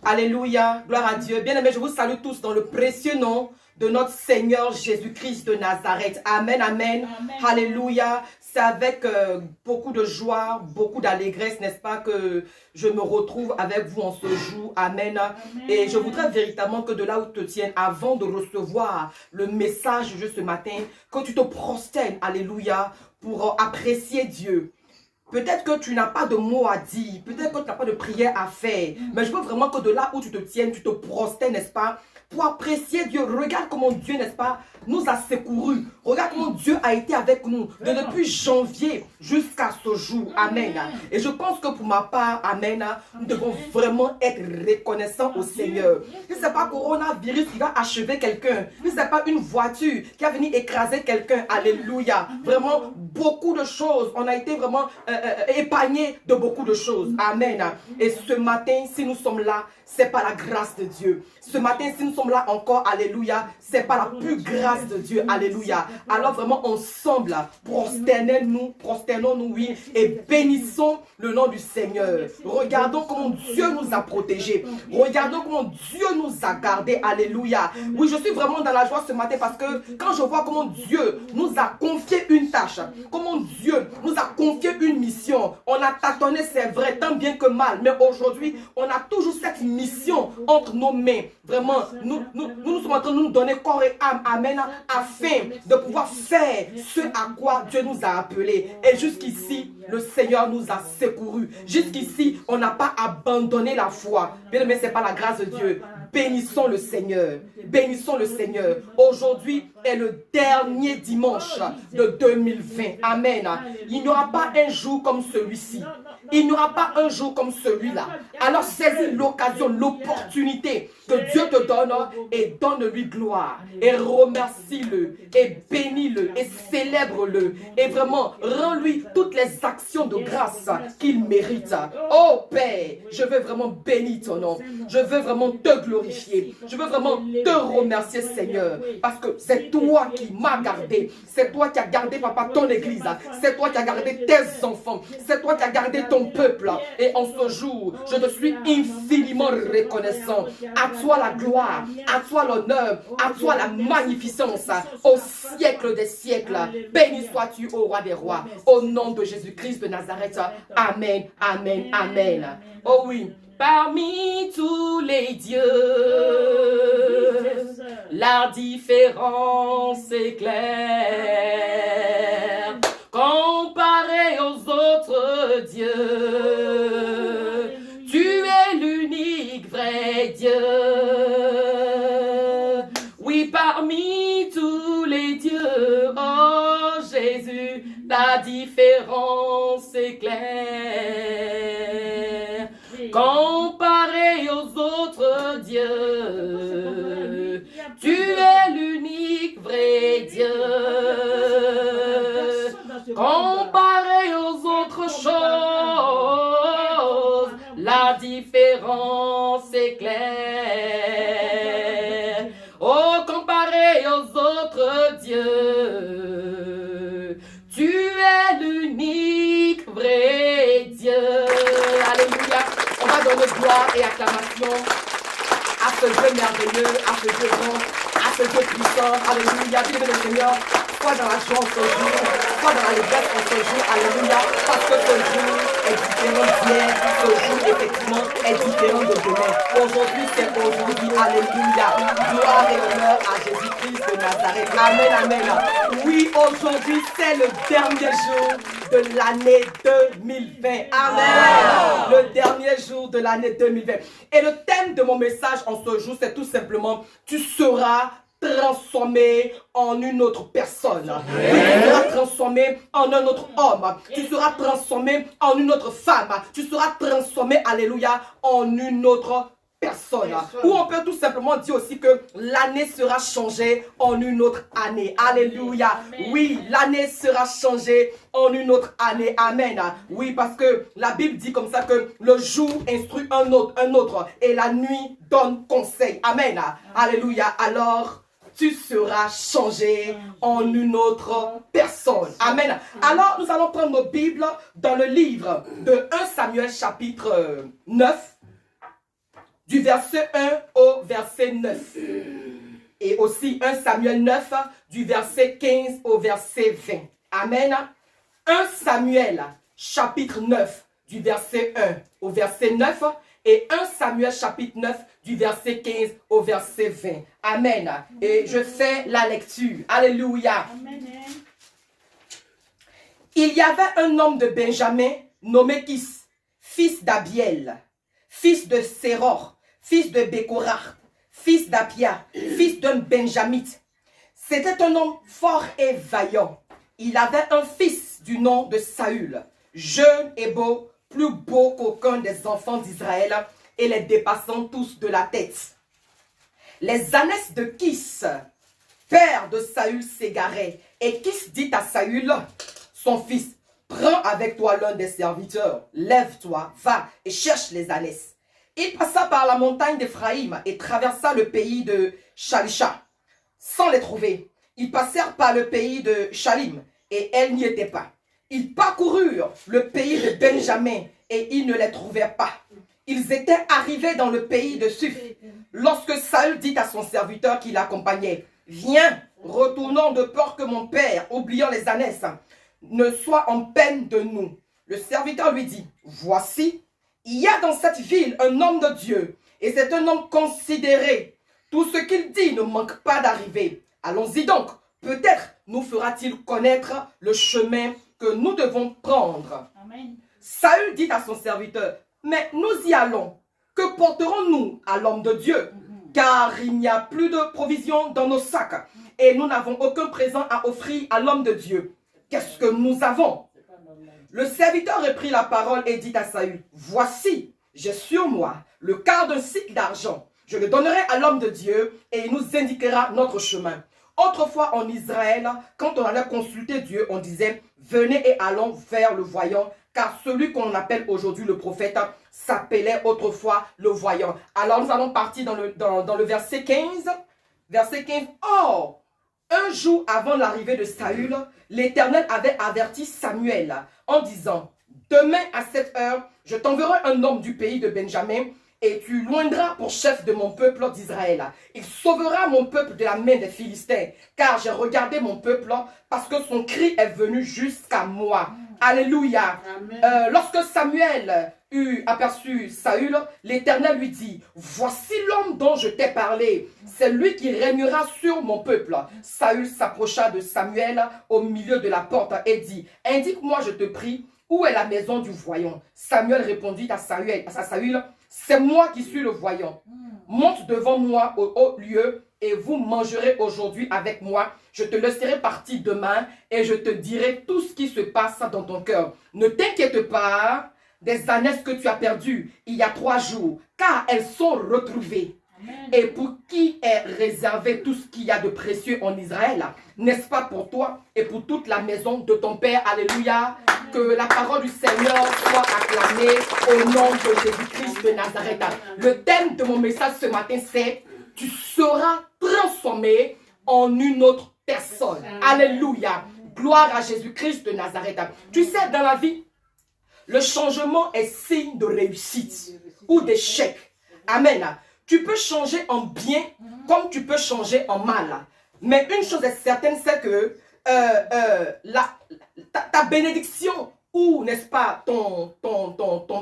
Alléluia, gloire à Dieu. Bien-aimés, je vous salue tous dans le précieux nom de notre Seigneur Jésus-Christ de Nazareth. Amen, amen, amen. Alléluia. C'est avec beaucoup de joie, beaucoup d'allégresse, n'est-ce pas, que je me retrouve avec vous en ce jour. Amen. Amen. Et je voudrais véritablement que de là où tu te tiennes, avant de recevoir le message de ce matin, que tu te prosternes, alléluia, pour apprécier Dieu. Peut-être que tu n'as pas de mots à dire, peut-être que tu n'as pas de prière à faire, mais je veux vraiment que de là où tu te tiennes, tu te prosternes, n'est-ce pas, pour apprécier Dieu. Regarde comment Dieu, n'est-ce pas, nous a secourus. Regarde comment Dieu a été avec nous depuis janvier jusqu'à ce jour. Amen. Et je pense que pour ma part, amen, nous devons vraiment être reconnaissants au Seigneur. Ce n'est pas coronavirus qui va achever quelqu'un. Ce n'est pas une voiture qui va venir écraser quelqu'un. Alléluia. Vraiment, beaucoup de choses. On a été vraiment épargnés de beaucoup de choses. Amen. Et ce matin, si nous sommes là, c'est par la grâce de Dieu. Ce matin, si nous sommes là encore, alléluia, c'est par la plus grâce de Dieu, alléluia. Alors vraiment, ensemble, prosternons-nous, oui, et bénissons le nom du Seigneur. Regardons comment Dieu nous a protégés. Regardons comment Dieu nous a gardés, alléluia. Oui, je suis vraiment dans la joie ce matin parce que quand je vois comment Dieu nous a confié une tâche, comment Dieu nous a confié une mission, on a tâtonné, c'est vrai, tant bien que mal, mais aujourd'hui, on a toujours cette mission entre nos mains. Vraiment, nous sommes en train de nous donner corps et âme, amen, afin de pouvoir faire ce à quoi Dieu nous a appelés. Et jusqu'ici, le Seigneur nous a secourus. Jusqu'ici, on n'a pas abandonné la foi. Bien aimé, c'est pas la grâce de Dieu. Bénissons le Seigneur. Bénissons le Seigneur. Aujourd'hui est le dernier dimanche de 2020. Amen. Il n'y aura pas un jour comme celui-ci. Il n'y aura pas un jour comme celui-là. Alors saisis l'occasion, l'opportunité que Dieu te donne et donne-lui gloire. Et remercie-le, et bénis-le, et célèbre-le. Et vraiment, rends-lui toutes les actions de grâce qu'il mérite. Oh Père, je veux vraiment bénir ton nom. Je veux vraiment te glorifier. Je veux vraiment te remercier, Seigneur. Parce que c'est toi qui m'as gardé. C'est toi qui as gardé, papa, ton église. C'est toi qui as gardé tes enfants. C'est toi qui as gardé ton peuple. Et en ce jour, je te suis infiniment reconnaissant. À toi la gloire, à toi l'honneur, à toi la magnificence, au siècle des siècles. Béni sois-tu, ô roi des rois, au nom de Jésus-Christ de Nazareth. Amen, amen, amen. Oh oui, parmi tous les dieux, la différence est claire. Comparé aux autres dieux, tu es l'unique vrai Dieu. Oui, parmi tous les dieux, oh Jésus, la différence est claire. Comparé aux autres dieux, tu es l'unique vrai Dieu. Comparé aux autres choses, la différence est claire. Oh, comparé aux autres dieux, tu es l'unique vrai Dieu. Alléluia. On va donner gloire et acclamation à ce Dieu merveilleux, à ce Dieu grand, à ce Dieu puissant. Alléluia. Bien le Seigneur. Sois dans la joie en ce jour, sois dans l'allégresse en ce jour, alléluia, parce que ce jour est différent d'hier, ce jour effectivement est différent de demain. Aujourd'hui c'est aujourd'hui, alléluia, gloire et honneur à Jésus-Christ de Nazareth, amen, amen. Oui, aujourd'hui c'est le dernier jour de l'année 2020, amen, le dernier jour de l'année 2020. Et le thème de mon message en ce jour c'est tout simplement, tu seras transformé en une autre personne. Tu seras transformé en un autre homme. Tu seras transformé en une autre femme. Tu seras transformé, alléluia, en une autre personne. Ou on peut tout simplement dire aussi que l'année sera changée en une autre année. Alléluia. Oui, l'année sera changée en une autre année. Amen. Oui, parce que la Bible dit comme ça que le jour instruit un autre et la nuit donne conseil. Amen. Alléluia. Alors, tu seras changé en une autre personne. Amen. Alors, nous allons prendre nos Bibles dans le livre de 1 Samuel chapitre 9. du verset 1 au verset 9. Et aussi 1 Samuel 9, du verset 15 au verset 20. Amen. 1 Samuel, chapitre 9, du verset 1 au verset 9. Et 1 Samuel, chapitre 9, du verset 15 au verset 20. Amen. Et je fais la lecture. Alléluia. Amen. Il y avait un homme de Benjamin nommé Kis, fils d'Abiel, fils de Séror, fils de Bécorach, fils d'Apia, fils d'un Benjamite. C'était un homme fort et vaillant. Il avait un fils du nom de Saül, jeune et beau, plus beau qu'aucun des enfants d'Israël, et les dépassant tous de la tête. Les ânesses de Kis, père de Saül, s'égaraient, et Kis dit à Saül, son fils, prends avec toi l'un des serviteurs, lève-toi, va et cherche les ânesses. Il passa par la montagne d'Éphraïm et traversa le pays de Shalisha. Sans les trouver, ils passèrent par le pays de Shalim et elles n'y étaient pas. Ils parcoururent le pays de Benjamin et ils ne les trouvèrent pas. Ils étaient arrivés dans le pays de Suf. Lorsque Saül dit à son serviteur qui l'accompagnait, « Viens, retournons de peur que mon père, oubliant les ânesses, ne soit en peine de nous. » Le serviteur lui dit, « Voici, il y a dans cette ville un homme de Dieu, et c'est un homme considéré. Tout ce qu'il dit ne manque pas d'arriver. Allons-y donc, peut-être nous fera-t-il connaître le chemin que nous devons prendre. » Amen. Saül dit à son serviteur, « Mais nous y allons. Que porterons-nous à l'homme de Dieu? Car il n'y a plus de provisions dans nos sacs, et nous n'avons aucun présent à offrir à l'homme de Dieu. Qu'est-ce que nous avons? » Le serviteur reprit la parole et dit à Saül, « Voici, j'ai sur moi le quart d'un cycle d'argent. Je le donnerai à l'homme de Dieu et il nous indiquera notre chemin. » Autrefois en Israël, quand on allait consulter Dieu, on disait, « Venez et allons vers le voyant, car celui qu'on appelle aujourd'hui le prophète s'appelait autrefois le voyant. » Alors nous allons partir dans le verset 15. Verset 15, « Or, un jour avant l'arrivée de Saül, l'Éternel avait averti Samuel en disant, « Demain à cette heure, je t'enverrai un homme du pays de Benjamin, et tu loindras pour chef de mon peuple d'Israël. Il sauvera mon peuple de la main des Philistins, car j'ai regardé mon peuple, parce que son cri est venu jusqu'à moi. » Alléluia. Lorsque Samuel eut aperçu Saül, l'Éternel lui dit, « Voici l'homme dont je t'ai parlé, c'est lui qui régnera sur mon peuple. » Saül s'approcha de Samuel au milieu de la porte et dit, « Indique-moi, je te prie, où est la maison du voyant? » Samuel répondit à Saül, « C'est moi qui suis le voyant. Monte devant moi au haut lieu et vous mangerez aujourd'hui avec moi. Je te laisserai partir demain et je te dirai tout ce qui se passe dans ton cœur. Ne t'inquiète pas des ânesses que tu as perdues il y a 3 jours, car elles sont retrouvées. » Et pour qui est réservé tout ce qu'il y a de précieux en Israël, n'est-ce pas pour toi et pour toute la maison de ton Père? Alléluia. Que la parole du Seigneur soit acclamée au nom de Jésus-Christ de Nazareth. Le thème de mon message ce matin, c'est « Tu seras transformé en une autre personne. » Alléluia. Gloire à Jésus-Christ de Nazareth. Tu sais, dans la vie, le changement est signe de réussite ou d'échec. Amen. Tu peux changer en bien comme tu peux changer en mal. Mais une chose est certaine, c'est que ta bénédiction ou, n'est-ce pas,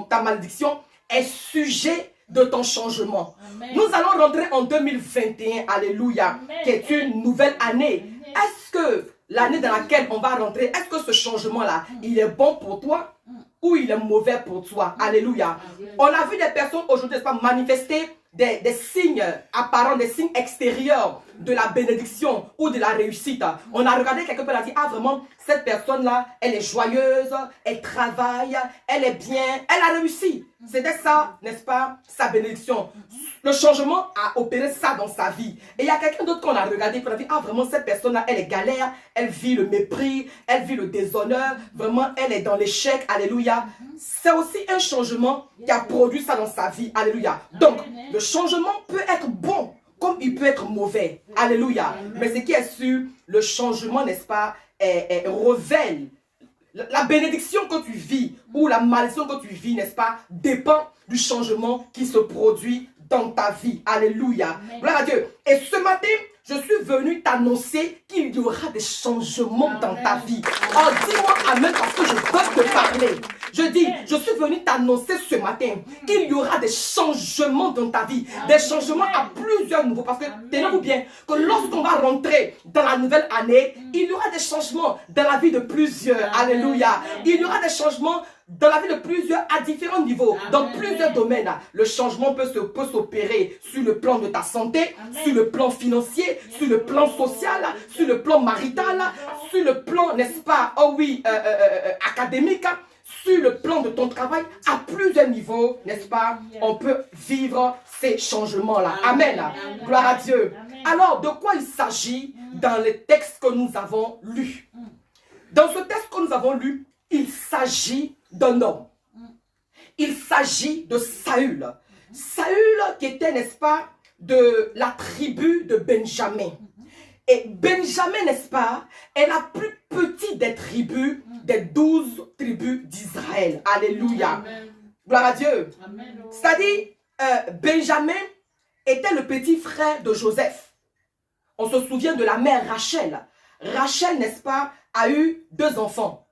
ta malédiction est sujet de ton changement. Amen. Nous allons rentrer en 2021, alléluia, qui est une nouvelle année. Est-ce que l'année dans laquelle on va rentrer, est-ce que ce changement-là, il est bon pour toi ou il est mauvais pour toi? Alléluia. On a vu des personnes aujourd'hui, n'est-ce pas, manifester des signes apparents, des signes extérieurs de la bénédiction ou de la réussite. On a regardé quelqu'un et a dit, ah vraiment, cette personne-là, elle est joyeuse, elle travaille, elle est bien, elle a réussi. C'était ça, n'est-ce pas, sa bénédiction. Le changement a opéré ça dans sa vie. Et il y a quelqu'un d'autre qu'on a regardé et on a dit, ah vraiment, cette personne-là, elle est galère, elle vit le mépris, elle vit le déshonneur, vraiment, elle est dans l'échec, alléluia. C'est aussi un changement qui a produit ça dans sa vie, alléluia. Donc, le changement peut être bon comme il peut être mauvais, alléluia. Mais ce qui est sûr, le changement, n'est-ce pas, révèle la bénédiction que tu vis ou la malédiction que tu vis, n'est-ce pas, dépend du changement qui se produit dans ta vie. Alléluia. Gloire à Dieu. Et ce matin, je suis venu t'annoncer qu'il y aura des changements dans ta vie. Oh, dis-moi amen parce que je veux te parler. Je dis, je suis venu t'annoncer ce matin qu'il y aura des changements dans ta vie. Des changements à plusieurs niveaux. Parce que tenez-vous bien que lorsqu'on va rentrer dans la nouvelle année, il y aura des changements dans la vie de plusieurs. Alléluia. Il y aura des changements dans la vie de plusieurs à différents niveaux, dans plusieurs domaines. Le changement peut s'opérer sur le plan de ta santé, sur le plan financier, sur le plan social, sur le plan marital, sur le plan, n'est-ce pas, oh oui, académique, sur le plan de ton travail, à plusieurs niveaux, n'est-ce pas, on peut vivre ces changements-là. Amen. Gloire à Dieu. Alors, de quoi il s'agit dans les textes que nous avons lus? Dans ce texte que nous avons lu, il s'agit d'un homme. Il s'agit de Saül. Saül qui était, n'est-ce pas, de la tribu de Benjamin. Et Benjamin, n'est-ce pas, est la plus petite des tribus, des 12 tribus d'Israël. Alléluia. Amen. Gloire à Dieu. C'est-à-dire, Benjamin était le petit frère de Joseph. On se souvient de la mère Rachel. Rachel, n'est-ce pas, a eu 2 enfants.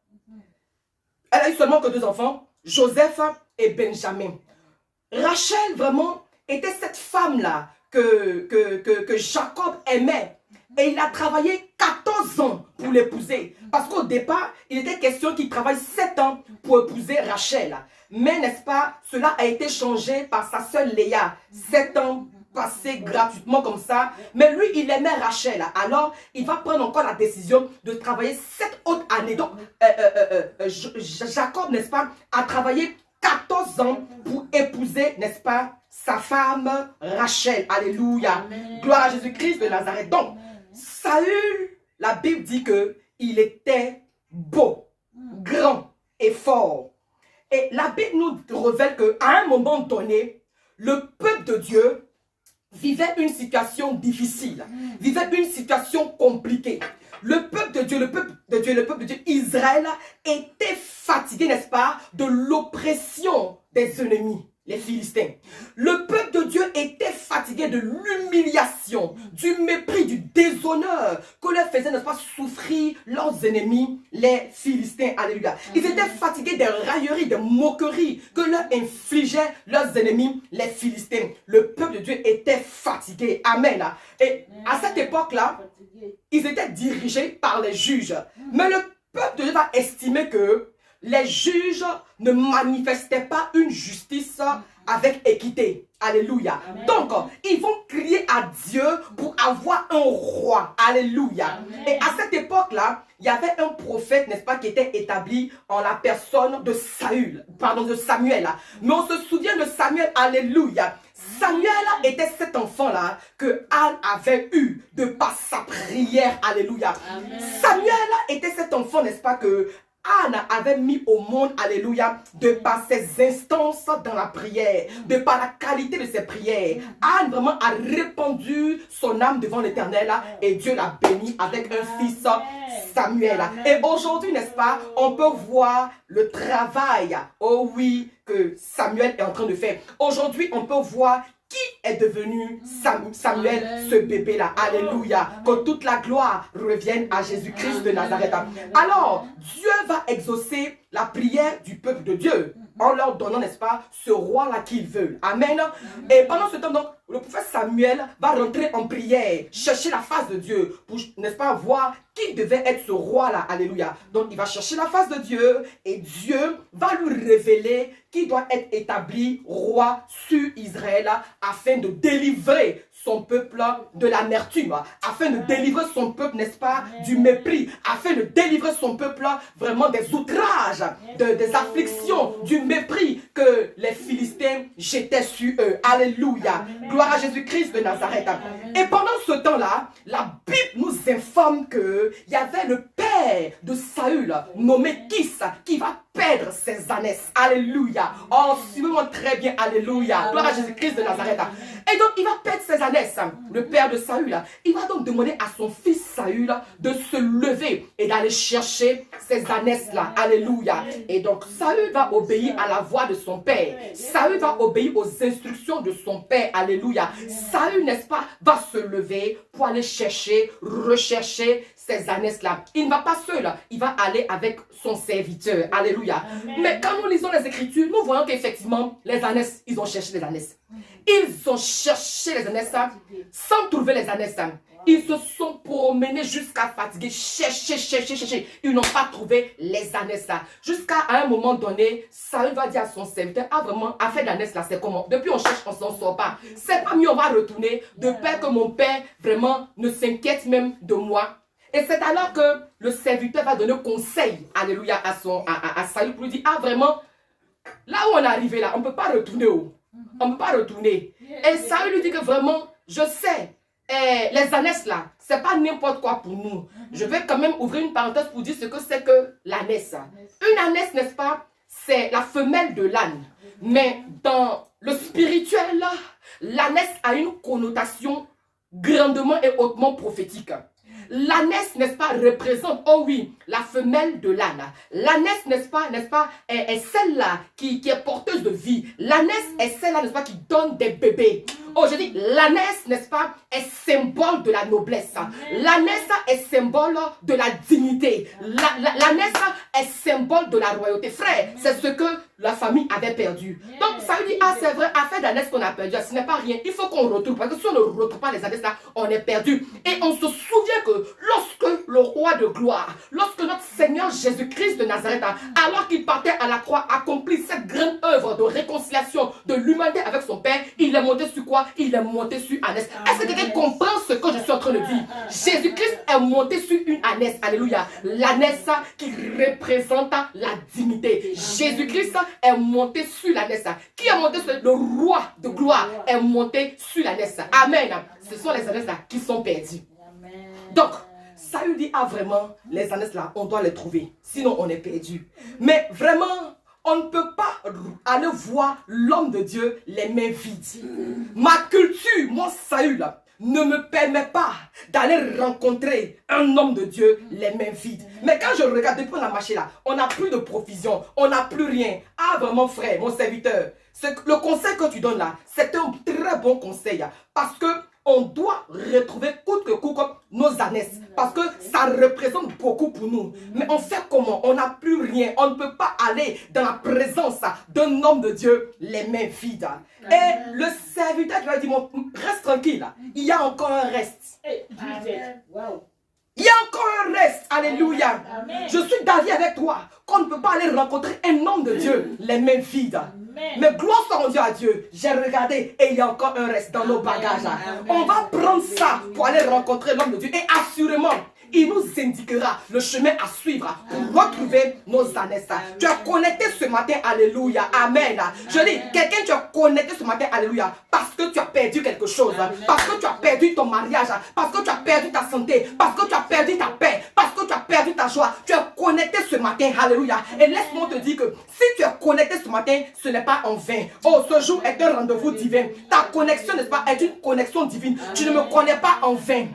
Elle a eu seulement que 2 enfants, Joseph et Benjamin. Rachel, vraiment, était cette femme-là que Jacob aimait. Et il a travaillé 14 ans pour l'épouser. Parce qu'au départ, il était question qu'il travaille 7 ans pour épouser Rachel. Mais, n'est-ce pas, cela a été changé par sa sœur Léa. 7 ans passés gratuitement comme ça. Mais lui, il aimait Rachel. Alors, il va prendre encore la décision de travailler 7 autres années. Donc, Jacob, n'est-ce pas, a travaillé 14 ans pour épouser, n'est-ce pas, sa femme Rachel. Alléluia. Amen. Gloire à Jésus-Christ de Nazareth. Donc, Saül, la Bible dit qu'il était beau, grand et fort. Et la Bible nous révèle qu'à un moment donné, le peuple de Dieu vivait une situation difficile, vivait une situation compliquée. Le peuple de Dieu, le peuple de Dieu, Israël, était fatigué, n'est-ce pas, de l'oppression des ennemis, les Philistins. Le peuple de Dieu était fatigué de l'humiliation, du mépris, du déshonneur que leur faisaient, n'est-ce pas, souffrir leurs ennemis, les Philistins. Alléluia. Ils étaient fatigués des railleries, des moqueries que leur infligeaient leurs ennemis, les Philistins. Le peuple de Dieu était fatigué. Amen. Et à cette époque-là, ils étaient dirigés par les juges. Mais le peuple de Dieu va estimer que les juges ne manifestaient pas une justice avec équité. Alléluia. Amen. Donc, ils vont crier à Dieu pour avoir un roi. Alléluia. Amen. Et à cette époque-là, il y avait un prophète, n'est-ce pas, qui était établi en la personne de Saül, pardon, de Samuel. Mais on se souvient de Samuel. Alléluia. Samuel était cet enfant-là que Anne avait eu de par sa prière. Alléluia. Amen. Samuel était cet enfant, n'est-ce pas, que Anne avait mis au monde, alléluia, de par ses instances dans la prière, de par la qualité de ses prières. Anne vraiment a répandu son âme devant l'Éternel et Dieu l'a béni avec un fils, Samuel. Et aujourd'hui, n'est-ce pas, on peut voir le travail, oh oui, que Samuel est en train de faire. Aujourd'hui, on peut voir qui est devenu Samuel, amen, ce bébé-là. Alléluia. Que toute la gloire revienne à Jésus-Christ de Nazareth. Alors, Dieu va exaucer la prière du peuple de Dieu en leur donnant, n'est-ce pas, ce roi-là qu'ils veulent. Amen. Et pendant ce temps, donc, le prophète Samuel va rentrer en prière, chercher la face de Dieu pour, n'est-ce pas, voir qui devait être ce roi-là. Alléluia. Donc, il va chercher la face de Dieu et Dieu va lui révéler qui doit être établi roi sur Israël afin de délivrer son peuple de l'amertume, afin de délivrer son peuple, n'est-ce pas, du mépris, afin de délivrer son peuple vraiment des outrages, des afflictions, du mépris que les Philistins jetaient sur eux. Alléluia. Gloire à Jésus-Christ de Nazareth. Et pendant ce temps-là, la Bible nous informe qu'il y avait le père de Saül, nommé Kis, qui va perdre ses ânesses. Alléluia. Oh, suivez-moi très bien. Alléluia. Gloire à Jésus-Christ de Nazareth. Et donc, il va perdre ses ânesses, le père de Saül. Il va donc demander à son fils Saül de se lever et d'aller chercher ces ânesses-là. Alléluia. Et donc, Saül va obéir à la voix de son père. Saül va obéir aux instructions de son père. Alléluia. Saül, n'est-ce pas, va se lever pour aller chercher, rechercher ces ânesses-là. Il ne va pas seul, il va aller avec son serviteur. Alléluia. Amen. Mais quand nous lisons les Écritures, nous voyons qu'effectivement, les ânesses, ils ont cherché les ânesses. Ils ont cherché les ânesses sans trouver les ânesses. Ils se sont promenés jusqu'à fatiguer, chercher. Ils n'ont pas trouvé les ânesses là. Jusqu'à un moment donné, Saül va dire à son serviteur, vraiment, affaire d'ânesses là, c'est comment? Depuis on cherche, on s'en sort pas. C'est pas mieux, on va retourner, de peur que mon père vraiment ne s'inquiète même de moi. Et c'est alors que le serviteur va donner conseil, alléluia, à Saül pour lui dire, vraiment, là où on est arrivé là, on ne peut pas retourner. On ne peut pas retourner. Et Saül lui dit que vraiment, je sais, les ânesses là, ce n'est pas n'importe quoi pour nous. Je vais quand même ouvrir une parenthèse pour dire ce que c'est que l'ânesse. Une ânesse, n'est-ce pas, c'est la femelle de l'âne. Mais dans le spirituel là, l'ânesse a une connotation grandement et hautement prophétique. L'ânesse, n'est-ce pas, représente, oh oui, la femelle de l'âne. L'ânesse, n'est-ce pas, est celle-là qui est porteuse de vie. L'ânesse est celle-là, n'est-ce pas, qui donne des bébés. Oh, je dis, l'ânesse, n'est-ce pas, est symbole de la noblesse. L'ânesse est symbole de la dignité. L'ânesse est symbole de la royauté. Frère, c'est ce que la famille avait perdu. Donc, ça veut dire, ah, c'est vrai, affaire d'ânesse qu'on a perdu, ce n'est pas rien. Il faut qu'on retrouve. Parce que si on ne retrouve pas les ânesses là, on est perdu. Et on se souvient que lorsque le roi de gloire, lorsque notre Seigneur Jésus-Christ de Nazareth, alors qu'il partait à la croix, accomplit cette grande œuvre de réconciliation de l'humanité avec son Père, il est monté sur quoi? Il est monté sur ânesse. Est-ce que quelqu'un comprend ce que je suis en train de dire? Jésus-Christ est monté sur une ânesse. Alléluia. L'ânesse qui représente la dignité. Jésus-Christ est monté sur l'ânesse. Qui est monté sur le roi de gloire est monté sur l'ânesse. Amen. Ce sont les ânesses qui sont perdues. Donc, Saül dit, ah vraiment, les ânesses là, on doit les trouver. Sinon, on est perdu. Mais vraiment, on ne peut pas aller voir l'homme de Dieu les mains vides. Ma culture, mon Saül, ne me permet pas d'aller rencontrer un homme de Dieu les mains vides. Mais quand je regarde, depuis on a marché là, on n'a plus de provision, on n'a plus rien. Ah vraiment frère, mon serviteur, le conseil que tu donnes là, c'est un très bon conseil. Parce que on doit retrouver coûte que coûte nos ânesses. Parce que ça représente beaucoup pour nous. Mais on fait comment? On n'a plus rien. On ne peut pas aller dans la présence d'un homme de Dieu les mains vides. Et le serviteur lui a dit, reste tranquille. Il y a encore un reste. Il y a encore un reste. Alléluia. Je suis d'avis avec toi qu'on ne peut pas aller rencontrer un homme de Dieu les mains vides. Mais gloire soit rendue à Dieu. J'ai regardé et il y a encore un reste dans nos bagages. On va prendre ça pour aller rencontrer l'homme de Dieu. Et assurément, il nous indiquera le chemin à suivre pour retrouver nos ânesses. Tu es connecté ce matin, alléluia, amen. Je dis, quelqu'un, tu es connecté ce matin, alléluia, parce que tu as perdu quelque chose, parce que tu as perdu ton mariage, parce que tu as perdu ta santé, parce que tu as perdu ta paix, parce que tu as perdu ta joie. Tu es connecté ce matin, alléluia. Et laisse-moi te dire que si tu es connecté ce matin, ce n'est pas en vain. Oh, ce jour est un rendez-vous divin. Ta connexion, n'est-ce pas, est une connexion divine. Tu ne me connais pas en vain.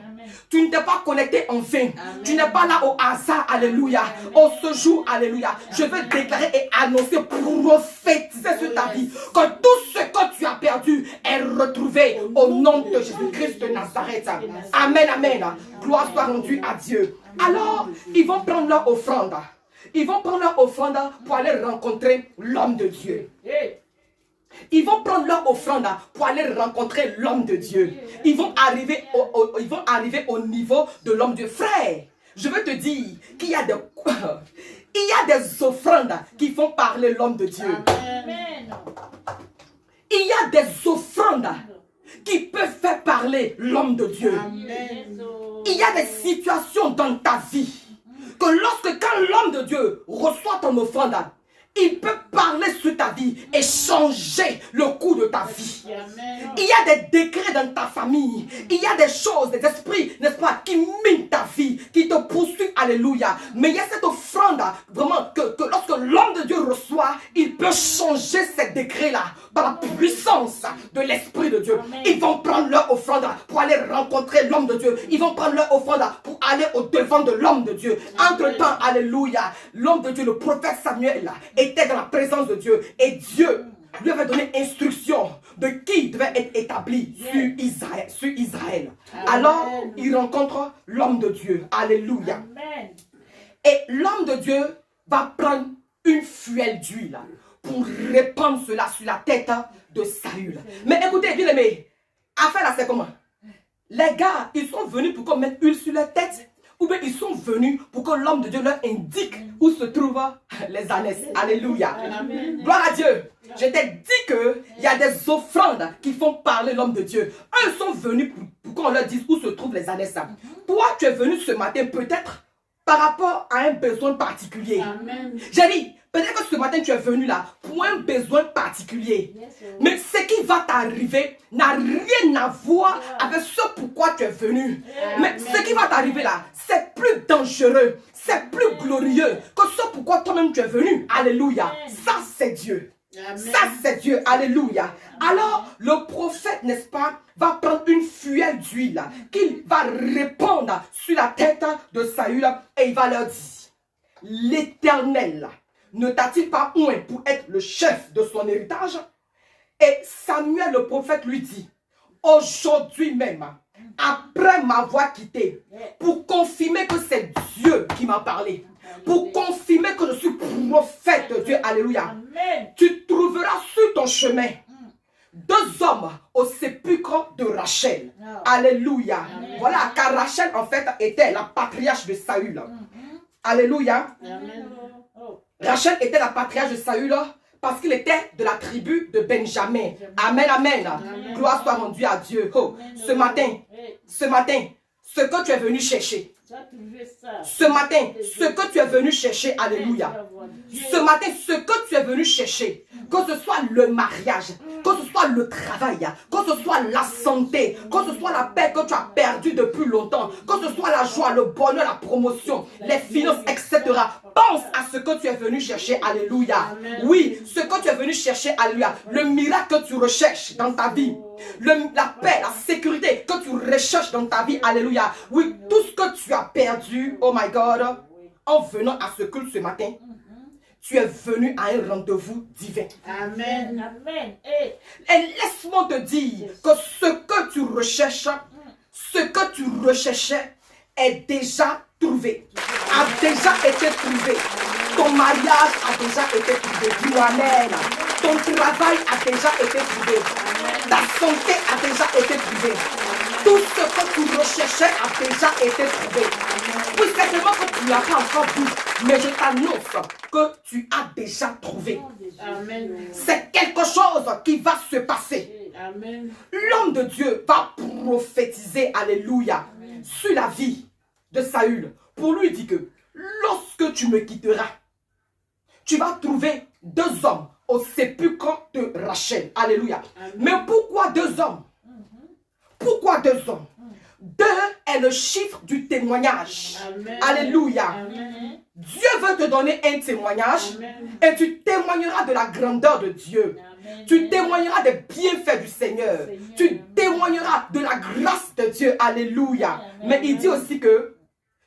Tu ne t'es pas connecté en vain. Tu n'es pas là au hasard. Alléluia. Oh, ce jour, alléluia. Je veux déclarer et annoncer, prophétiser sur ta vie que tout ce que tu as perdu est retrouvé au nom de Jésus-Christ de Nazareth. Amen, amen. Gloire soit rendue à Dieu. Alors, ils vont prendre leur offrande. Ils vont prendre leur offrande pour aller rencontrer l'homme de Dieu. Ils vont prendre leur offrande pour aller rencontrer l'homme de Dieu. Ils vont arriver au niveau de l'homme de Dieu. Frère, je veux te dire qu'il y a des offrandes qui font parler l'homme de Dieu. Amen. Il y a des offrandes qui peuvent faire parler l'homme de Dieu. Amen. Il y a des situations dans ta vie que quand l'homme de Dieu reçoit ton offrande, il peut parler sur ta vie. vie et changer le cours de ta vie. Il y a des décrets dans ta famille. Il y a des choses, des esprits, n'est-ce pas, qui minent ta vie, qui te poursuivent. Alléluia. Mais il y a cette offrande, vraiment, que lorsque l'homme de Dieu reçoit, il peut changer ces décrets-là par la puissance de l'Esprit de Dieu. Ils vont prendre leur offrande pour aller rencontrer l'homme de Dieu. Ils vont prendre leur offrande pour aller au devant de l'homme de Dieu. Entre-temps, alléluia, l'homme de Dieu, le prophète Samuel, était dans la présence de Dieu. Et Dieu lui avait donné instruction de qui devait être établi sur Israël. Alors, il rencontre l'homme de Dieu. Alléluia. Et l'homme de Dieu va prendre une fuelle d'huile pour répandre cela sur la tête de Saül. Mais écoutez, bien aimé, affaire là, c'est comment? Les gars, ils sont venus pour qu'on mette huile sur leur tête, ou bien ils sont venus pour que l'homme de Dieu leur indique où se trouvent les ânesses. Alléluia. Amen. Gloire à Dieu. Je t'ai dit qu'il y a des offrandes qui font parler l'homme de Dieu. Eux sont venus pour qu'on leur dise où se trouvent les ânesses. Toi, tu es venu ce matin peut-être par rapport à un besoin particulier. J'ai dit, peut-être que ce matin tu es venu là pour un besoin particulier. Mais ce qui va t'arriver n'a rien à voir avec ce pourquoi tu es venu. Mais ce qui va t'arriver là, c'est plus dangereux, c'est plus glorieux que ce pourquoi toi-même tu es venu. Alléluia. Ça c'est Dieu. Ça c'est Dieu. Alléluia. Alors le prophète, n'est-ce pas, va prendre une fuelle d'huile qu'il va répandre sur la tête de Saül et il va leur dire, l'Éternel ne t'a-t-il pas oint pour être le chef de son héritage? Et Samuel le prophète lui dit, aujourd'hui même, après m'avoir quitté, pour confirmer que c'est Dieu qui m'a parlé, pour confirmer que je suis prophète de Dieu, alléluia, tu trouveras sur ton chemin deux hommes au sépulcre de Rachel. Alléluia. Voilà, car Rachel en fait était la patriarche de Saül. Alléluia. Rachel était la patriarche de Saül parce qu'il était de la tribu de Benjamin. Amen, amen. Gloire soit rendue à Dieu. Oh, ce matin, ce que tu es venu chercher. Ce matin, ce que tu es venu chercher, alléluia. Ce matin, ce que tu es venu chercher, que ce soit le mariage, que ce soit le travail, que ce soit la santé, que ce soit la paix que tu as perdue depuis longtemps, que ce soit la joie, le bonheur, la promotion, les finances, etc. Pense à ce que tu es venu chercher, alléluia. Oui, ce que tu es venu chercher, alléluia. Le miracle que tu recherches dans ta vie. La paix, la sécurité que tu recherches dans ta vie, alléluia. Oui, tout ce que tu as perdu, oh my God, en venant à ce culte ce matin, tu es venu à un rendez-vous divin. Amen. Amen. Et laisse-moi te dire que ce que tu recherches, ce que tu recherchais est déjà trouvé, a déjà été trouvé. Ton mariage a déjà été trouvé. Dis-moi amen. Ton travail a déjà été trouvé. Ta santé a déjà été trouvée. Tout ce que tu recherchais a déjà été trouvé. Oui, certainement que tu n'as pas encore vu, mais je t'annonce que tu as déjà trouvé. C'est quelque chose qui va se passer. L'homme de Dieu va prophétiser, alléluia, sur la vie de Saül pour lui dire que lorsque tu me quitteras, tu vas trouver deux hommes au sépulcre de Rachel. Alléluia. Mais pourquoi deux hommes? Pourquoi deux hommes? Deux est le chiffre du témoignage. Amen. Alléluia. Amen. Dieu veut te donner un témoignage. Amen. Et tu témoigneras de la grandeur de Dieu. Amen. Tu témoigneras des bienfaits du Seigneur. Tu témoigneras de la grâce de Dieu. Alléluia. Amen. Mais il dit aussi que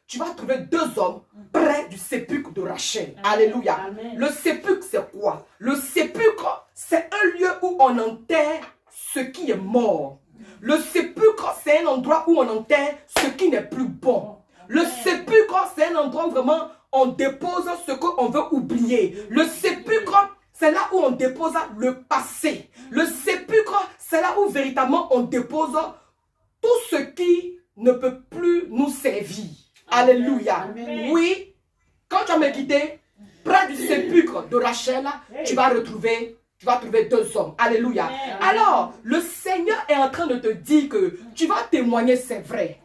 tu vas trouver deux hommes près du sépulcre de Rachel. Amen. Alléluia. Amen. Le sépulcre, c'est quoi? Le sépulcre, c'est un lieu où on enterre ce qui est mort. Le sépulcre, c'est un endroit où on enterre ce qui n'est plus bon. Le sépulcre, c'est un endroit où vraiment on dépose ce qu'on veut oublier. Le sépulcre, c'est là où on dépose le passé. Le sépulcre, c'est là où véritablement on dépose tout ce qui ne peut plus nous servir. Alléluia. Oui, quand tu vas me quitter, près du sépulcre de Rachel, tu vas trouver deux hommes. Alléluia. Alors, le Seigneur est en train de te dire que tu vas témoigner, c'est vrai.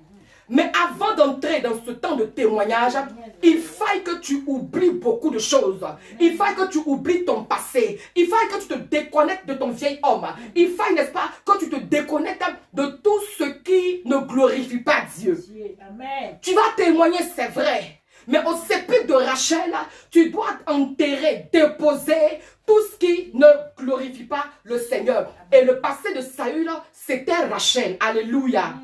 Mais avant d'entrer dans ce temps de témoignage, il faille que tu oublies beaucoup de choses. Il faille que tu oublies ton passé. Il faille que tu te déconnectes de ton vieil homme. Il faille, n'est-ce pas, que tu te déconnectes de tout ce qui ne glorifie pas Dieu. Amen. Tu vas témoigner, c'est vrai. Mais au sépulcre de Rachel, tu dois enterrer, déposer tout ce qui ne glorifie pas le Seigneur. Et le passé de Saül, c'était Rachel. Alléluia.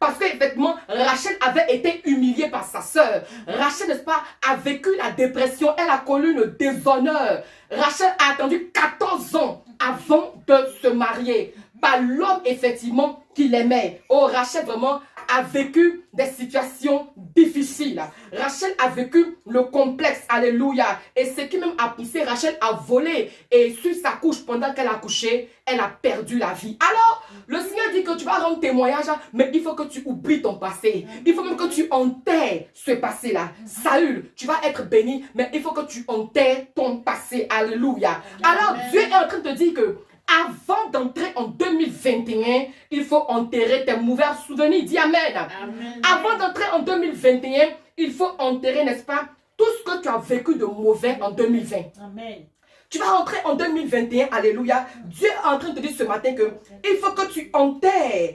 Parce qu'effectivement, Rachel avait été humiliée par sa sœur. Rachel, n'est-ce pas, a vécu la dépression. Elle a connu le déshonneur. Rachel a attendu 14 ans avant de se marier par l'homme, effectivement, qu'il aimait. Oh, Rachel, vraiment, a vécu des situations difficiles. Rachel a vécu le complexe. Alléluia. Et ce qui même a poussé Rachel à voler. Et sur sa couche, pendant qu'elle a couché, elle a perdu la vie. Alors, le Seigneur dit que tu vas rendre témoignage, mais il faut que tu oublies ton passé. Il faut même que tu enterres ce passé-là. Saül, tu vas être béni, mais il faut que tu enterres ton passé. Alléluia. Alors, Dieu est en train de te dire que avant d'entrer en 2021, il faut enterrer tes mauvais souvenirs. Dis Amen. Amen. Avant d'entrer en 2021, il faut enterrer, n'est-ce pas, tout ce que tu as vécu de mauvais en 2020. Amen. Tu vas entrer en 2021, alléluia. Dieu est en train de te dire ce matin que il faut que tu enterres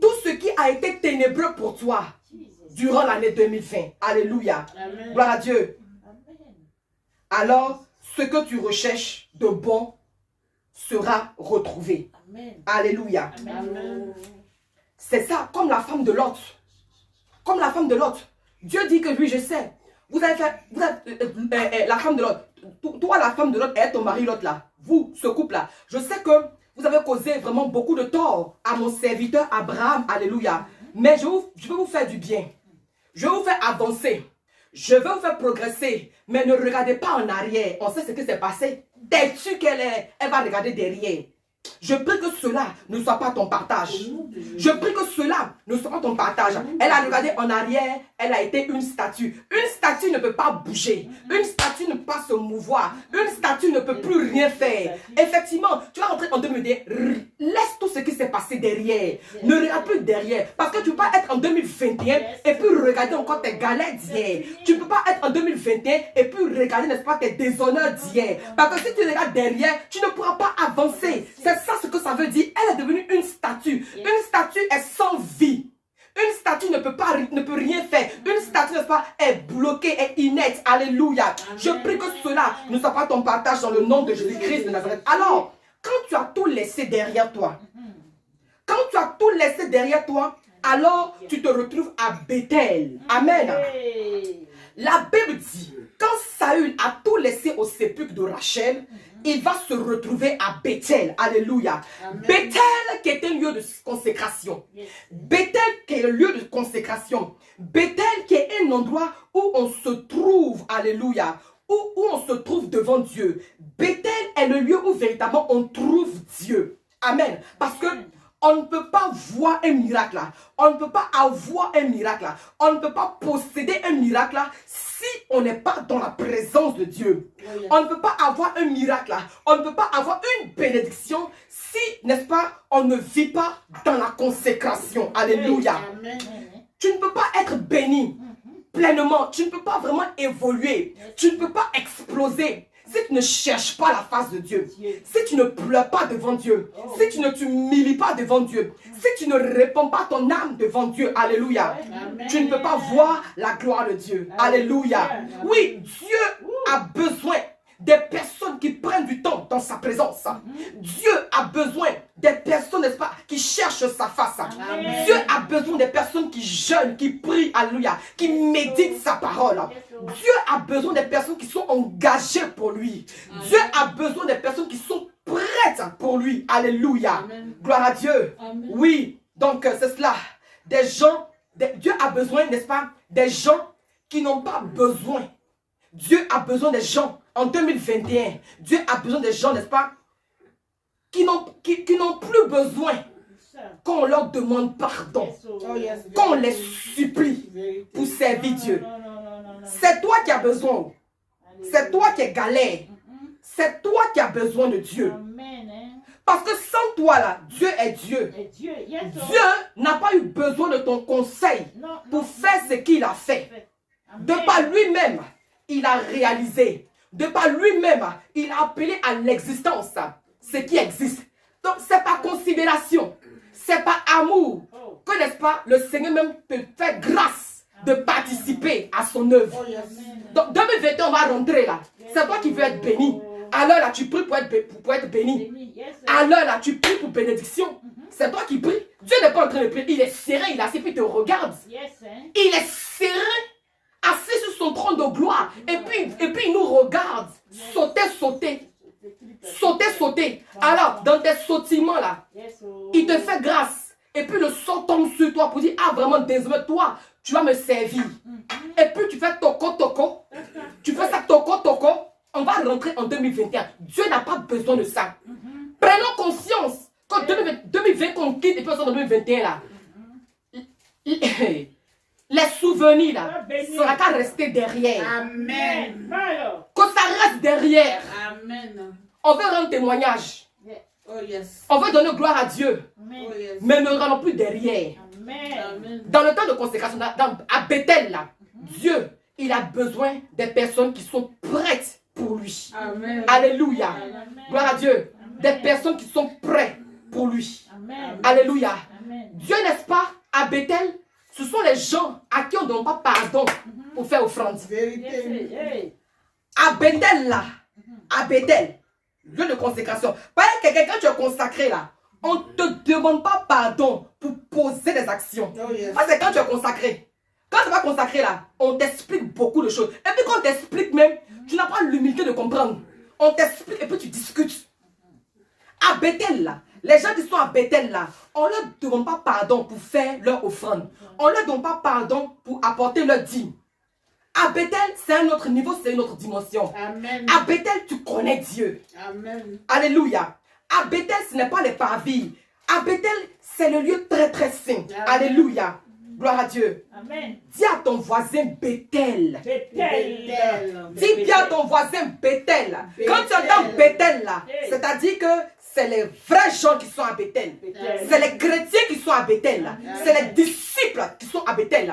tout ce qui a été ténébreux pour toi durant l'année 2020. Alléluia. Amen. Gloire à Dieu. Amen. Alors, ce que tu recherches de bon sera retrouvé. Amen. Alléluia. Amen. C'est ça, comme la femme de Lot. Comme la femme de Lot. Dieu dit que lui, je sais. Vous avez fait, la femme de Lot. Toi, la femme de Lot, et ton mari Lot là. Vous, ce couple-là. Je sais que vous avez causé vraiment beaucoup de tort à mon serviteur Abraham. Alléluia. Mais je vais vous faire du bien. Je vais vous faire avancer. Je vais vous faire progresser. Mais ne regardez pas en arrière. On sait ce qui s'est passé. T'es-tu qu'elle est? Elle va regarder derrière. Je prie que cela ne soit pas ton partage. Je prie que cela ne soit pas ton partage. Elle a regardé en arrière, elle a été une statue. Une statue ne peut pas bouger. Une statue ne peut pas se mouvoir. Une statue ne peut plus rien faire. Effectivement, tu vas rentrer en 2021. Laisse tout ce qui s'est passé derrière. Ne regarde plus derrière. Parce que tu ne peux pas être en 2021 et puis regarder encore tes galères d'hier. Tu ne peux pas être en 2021 et puis regarder, n'est-ce pas, tes déshonneurs d'hier. Parce que si tu regardes derrière, tu ne pourras pas avancer. C'est ça ce que ça veut dire. Elle est devenue une statue. Une statue est sans vie. Une statue ne peut rien faire. Une statue, n'est-ce pas, est bloquée, est inerte. Alléluia. Je prie que cela ne soit pas ton partage dans le nom de Jésus-Christ de Nazareth. Alors, quand tu as tout laissé derrière toi, alors tu te retrouves à Bethel. Amen. La Bible dit, quand Saül a tout laissé au sépulcre de Rachel, il va se retrouver à Bethel. Alléluia. Amen. Bethel qui est un lieu de consécration. Bethel qui est un lieu de consécration. Bethel qui est un endroit où on se trouve. Alléluia. Où on se trouve devant Dieu. Bethel est le lieu où véritablement on trouve Dieu. Amen. Parce que on ne peut pas voir un miracle là. On ne peut pas avoir un miracle là. On ne peut pas posséder un miracle là si on n'est pas dans la présence de Dieu. On ne peut pas avoir un miracle là. On ne peut pas avoir une bénédiction si, n'est-ce pas, on ne vit pas dans la consécration. Alléluia. Tu ne peux pas être béni pleinement. Tu ne peux pas vraiment évoluer. Tu ne peux pas exploser si tu ne cherches pas la face de Dieu, si tu ne pleures pas devant Dieu, si tu ne t'humilies pas devant Dieu, si tu ne répands pas ton âme devant Dieu, alléluia, tu ne peux pas voir la gloire de Dieu, alléluia. Oui, Dieu a besoin des personnes qui prennent du temps dans sa présence. Dieu a besoin des personnes, n'est-ce pas, qui cherchent sa face. Dieu a besoin des personnes qui jeûnent, qui prient, alléluia, qui méditent sa parole. Dieu a besoin des personnes qui sont engagées pour lui. Dieu a besoin des personnes qui sont prêtes pour lui. Alléluia. Gloire à Dieu. Oui, donc c'est cela. Des gens, Dieu a besoin, n'est-ce pas, des gens qui n'ont pas besoin. Dieu a besoin des gens en 2021. Dieu a besoin des gens, n'est-ce pas, qui n'ont plus besoin qu'on leur demande pardon, qu'on les supplie pour servir Dieu. C'est toi qui as besoin. C'est toi qui es galère. C'est toi qui as besoin de Dieu. Parce que sans toi là, Dieu est Dieu. Dieu n'a pas eu besoin de ton conseil pour faire ce qu'il a fait. De par lui-même, il a réalisé. de par lui-même, il a appelé à l'existence ce qui existe. Donc, c'est par considération, c'est par amour que, n'est-ce pas, le Seigneur même te fait grâce de participer à son œuvre. Donc, 2021, on va rentrer là. C'est toi qui veux être béni. Alors là, tu pries pour être béni. Alors là, tu pries pour bénédiction. C'est toi qui pries. Dieu n'est pas en train de prier. Il est serein, il est assis, puis il te regarde. Il est serein, assis sur son trône de gloire. Et puis il nous regarde. Sauter. Alors, dans tes sautillements là, il te fait grâce. Et puis le sang tombe sur toi pour dire, ah vraiment, désolé, toi, tu vas me servir. Et puis tu fais toko. Tu fais ça toko. On va rentrer en 2021. Dieu n'a pas besoin de ça. Prenons conscience que 2020 qu'on quitte et puis en 2021 là. Les souvenirs là, ça n'a qu'à rester derrière. Amen. Que ça reste derrière. Amen. On veut rendre témoignage. Oh yes. On veut donner gloire à Dieu. Oh yes. Mais ne rendons plus derrière. Amen. Dans le temps de consécration, à Bethel là, Dieu, il a besoin des personnes qui sont prêtes pour lui. Amen. Alléluia. Amen. Gloire à Dieu. Des personnes qui sont prêtes pour lui. Amen. Alléluia. Amen. Dieu, n'est-ce pas, à Bethel, ce sont les gens à qui on ne donne pas pardon pour faire offrande. Vérité. À Bethel là, à Bethel, lieu de consécration. Pas quelqu'un, quand tu es consacré là, on ne te demande pas pardon pour poser des actions. Oh yes. Parce que quand tu es consacré, quand tu vas consacrer là, on t'explique beaucoup de choses. Et puis quand on t'explique même, tu n'as pas l'humilité de comprendre. On t'explique et puis tu discutes. À Bethel là, les gens qui sont à Bethel là, on ne leur demande pas pardon pour faire leur offrande. On ne leur demande pas pardon pour apporter leur dîme. À Bethel, c'est un autre niveau, c'est une autre dimension. Amen. À Bethel, tu connais Dieu. Amen. Alléluia. À Bethel, ce n'est pas les parvis. À Bethel, c'est le lieu très très saint. Amen. Alléluia. Gloire à Dieu. Amen. Dis à ton voisin Bethel. Bethel. Dis bien à ton voisin Bethel. Quand tu entends Bethel là, c'est-à-dire que c'est les vrais gens qui sont à Bethel. C'est les chrétiens qui sont à Bethel. C'est les disciples qui sont à Bethel.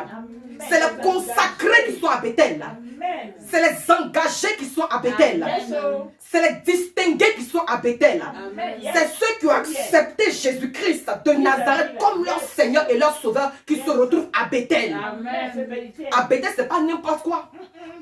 C'est les consacrés qui sont à Bethel. Amen. C'est les engagés qui sont à Bethel. C'est les distingués qui sont à Bethel. Amen. C'est ceux qui ont accepté Jésus-Christ de Nazareth comme leur Seigneur et leur Sauveur qui se retrouvent à Bethel. Amen. C'est vérité. À Bethel, ce n'est pas n'importe quoi.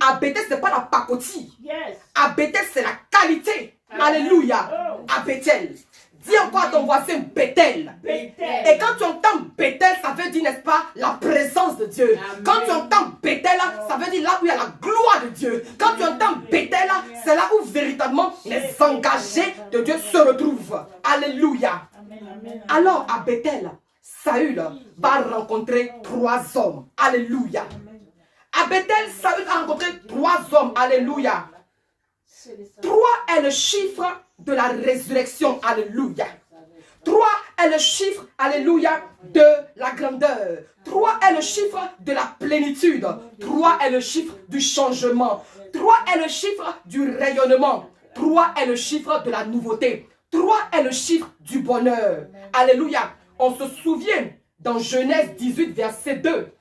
À Bethel, ce n'est pas la pacotille. Yes. À Bethel, c'est la qualité. Alléluia. À Bethel. Dis encore à ton voisin Bethel. Bethel. Et quand tu entends Bethel, ça veut dire, n'est-ce pas, la présence de Dieu. Amen. Quand tu entends Bethel, ça veut dire là où il y a la gloire de Dieu. Quand tu entends Bethel, c'est là où véritablement les engagés de Dieu se retrouvent. Alléluia. Amen. Amen. Alors à Bethel, Saül va rencontrer 3 hommes. Alléluia. À Bethel, Saül a rencontré 3 hommes. Alléluia. 3 est le chiffre de la résurrection. Alléluia. 3 est le chiffre, alléluia, de la grandeur. 3 est le chiffre de la plénitude. 3 est le chiffre du changement. 3 est le chiffre du rayonnement. 3 est le chiffre de la nouveauté. 3 est le chiffre du bonheur. Alléluia. On se souvient dans Genèse 18, verset 2,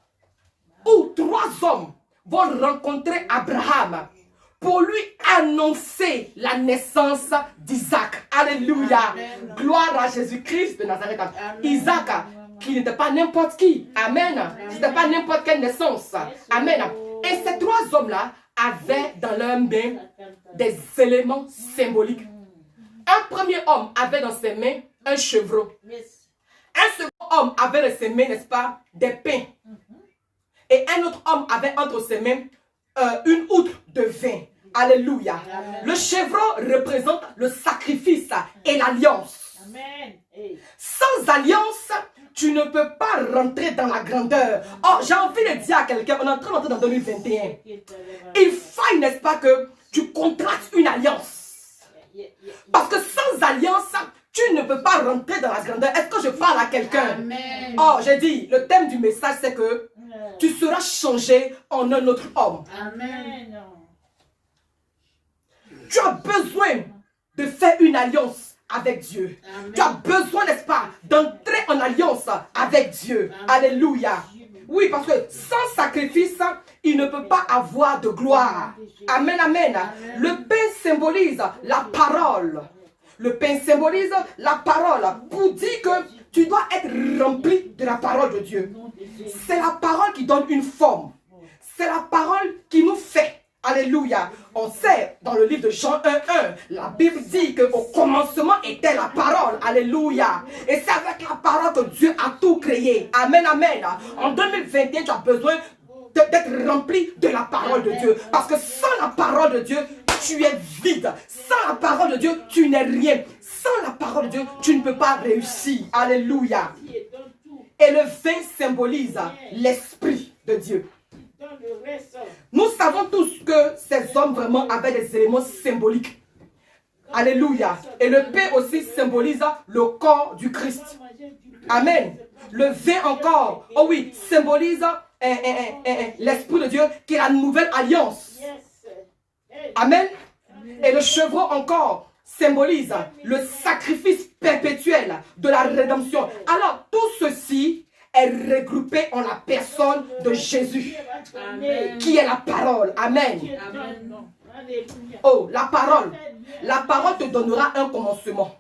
où 3 hommes vont rencontrer Abraham pour lui annoncer la naissance d'Isaac. Alléluia. Amen. Gloire à Jésus-Christ de Nazareth. Amen. Isaac, qui n'était pas n'importe qui. Amen. Ce n'était pas n'importe quelle naissance. Amen. Et ces 3 hommes-là avaient dans leurs mains des éléments symboliques. Un premier homme avait dans ses mains un chevreau. Un second homme avait dans ses mains, n'est-ce pas, des pains. Et un autre homme avait entre ses mains une outre de vin. Alléluia. Amen. Le chevreau représente le sacrifice et l'alliance. Amen. Hey. Sans alliance, tu ne peux pas rentrer dans la grandeur. Oh, j'ai envie de dire à quelqu'un, on est en train d'entrer dans 2021. Il faille, n'est-ce pas, que tu contractes une alliance. Parce que sans alliance, tu ne peux pas rentrer dans la grandeur. Est-ce que je parle à quelqu'un? Amen. Oh, j'ai dit, le thème du message, c'est que tu seras changé en un autre homme. Amen. Tu as besoin de faire une alliance avec Dieu. Amen. Tu as besoin, n'est-ce pas, d'entrer en alliance avec Dieu. Amen. Alléluia. Oui, parce que sans sacrifice, il ne peut pas avoir de gloire. Amen, amen. Le pain symbolise la parole. Le pain symbolise la parole pour dire que tu dois être rempli de la parole de Dieu. C'est la parole qui donne une forme. C'est la parole qui nous fait. Alléluia. On sait dans le livre de Jean 1:1, la Bible dit qu'au commencement était la parole. Alléluia. Et c'est avec la parole que Dieu a tout créé. Amen, amen. En 2021, tu as besoin d'être rempli de la parole de Dieu. Parce que sans la parole de Dieu, tu es vide. Sans la parole de Dieu, tu n'es rien. Sans la parole de Dieu, tu ne peux pas réussir. Alléluia. Et le vin symbolise l'Esprit de Dieu. Nous savons tous que ces hommes vraiment avaient des éléments symboliques. Alléluia. Et le pain aussi symbolise le corps du Christ. Amen. Le vin encore, oh oui, symbolise l'Esprit de Dieu qui est la nouvelle alliance. Amen. Et le chevreau encore symbolise le sacrifice perpétuel de la rédemption. Alors tout ceci est regroupé en la personne de Jésus, qui est la parole. Amen. Oh, la parole. La parole te donnera un commencement.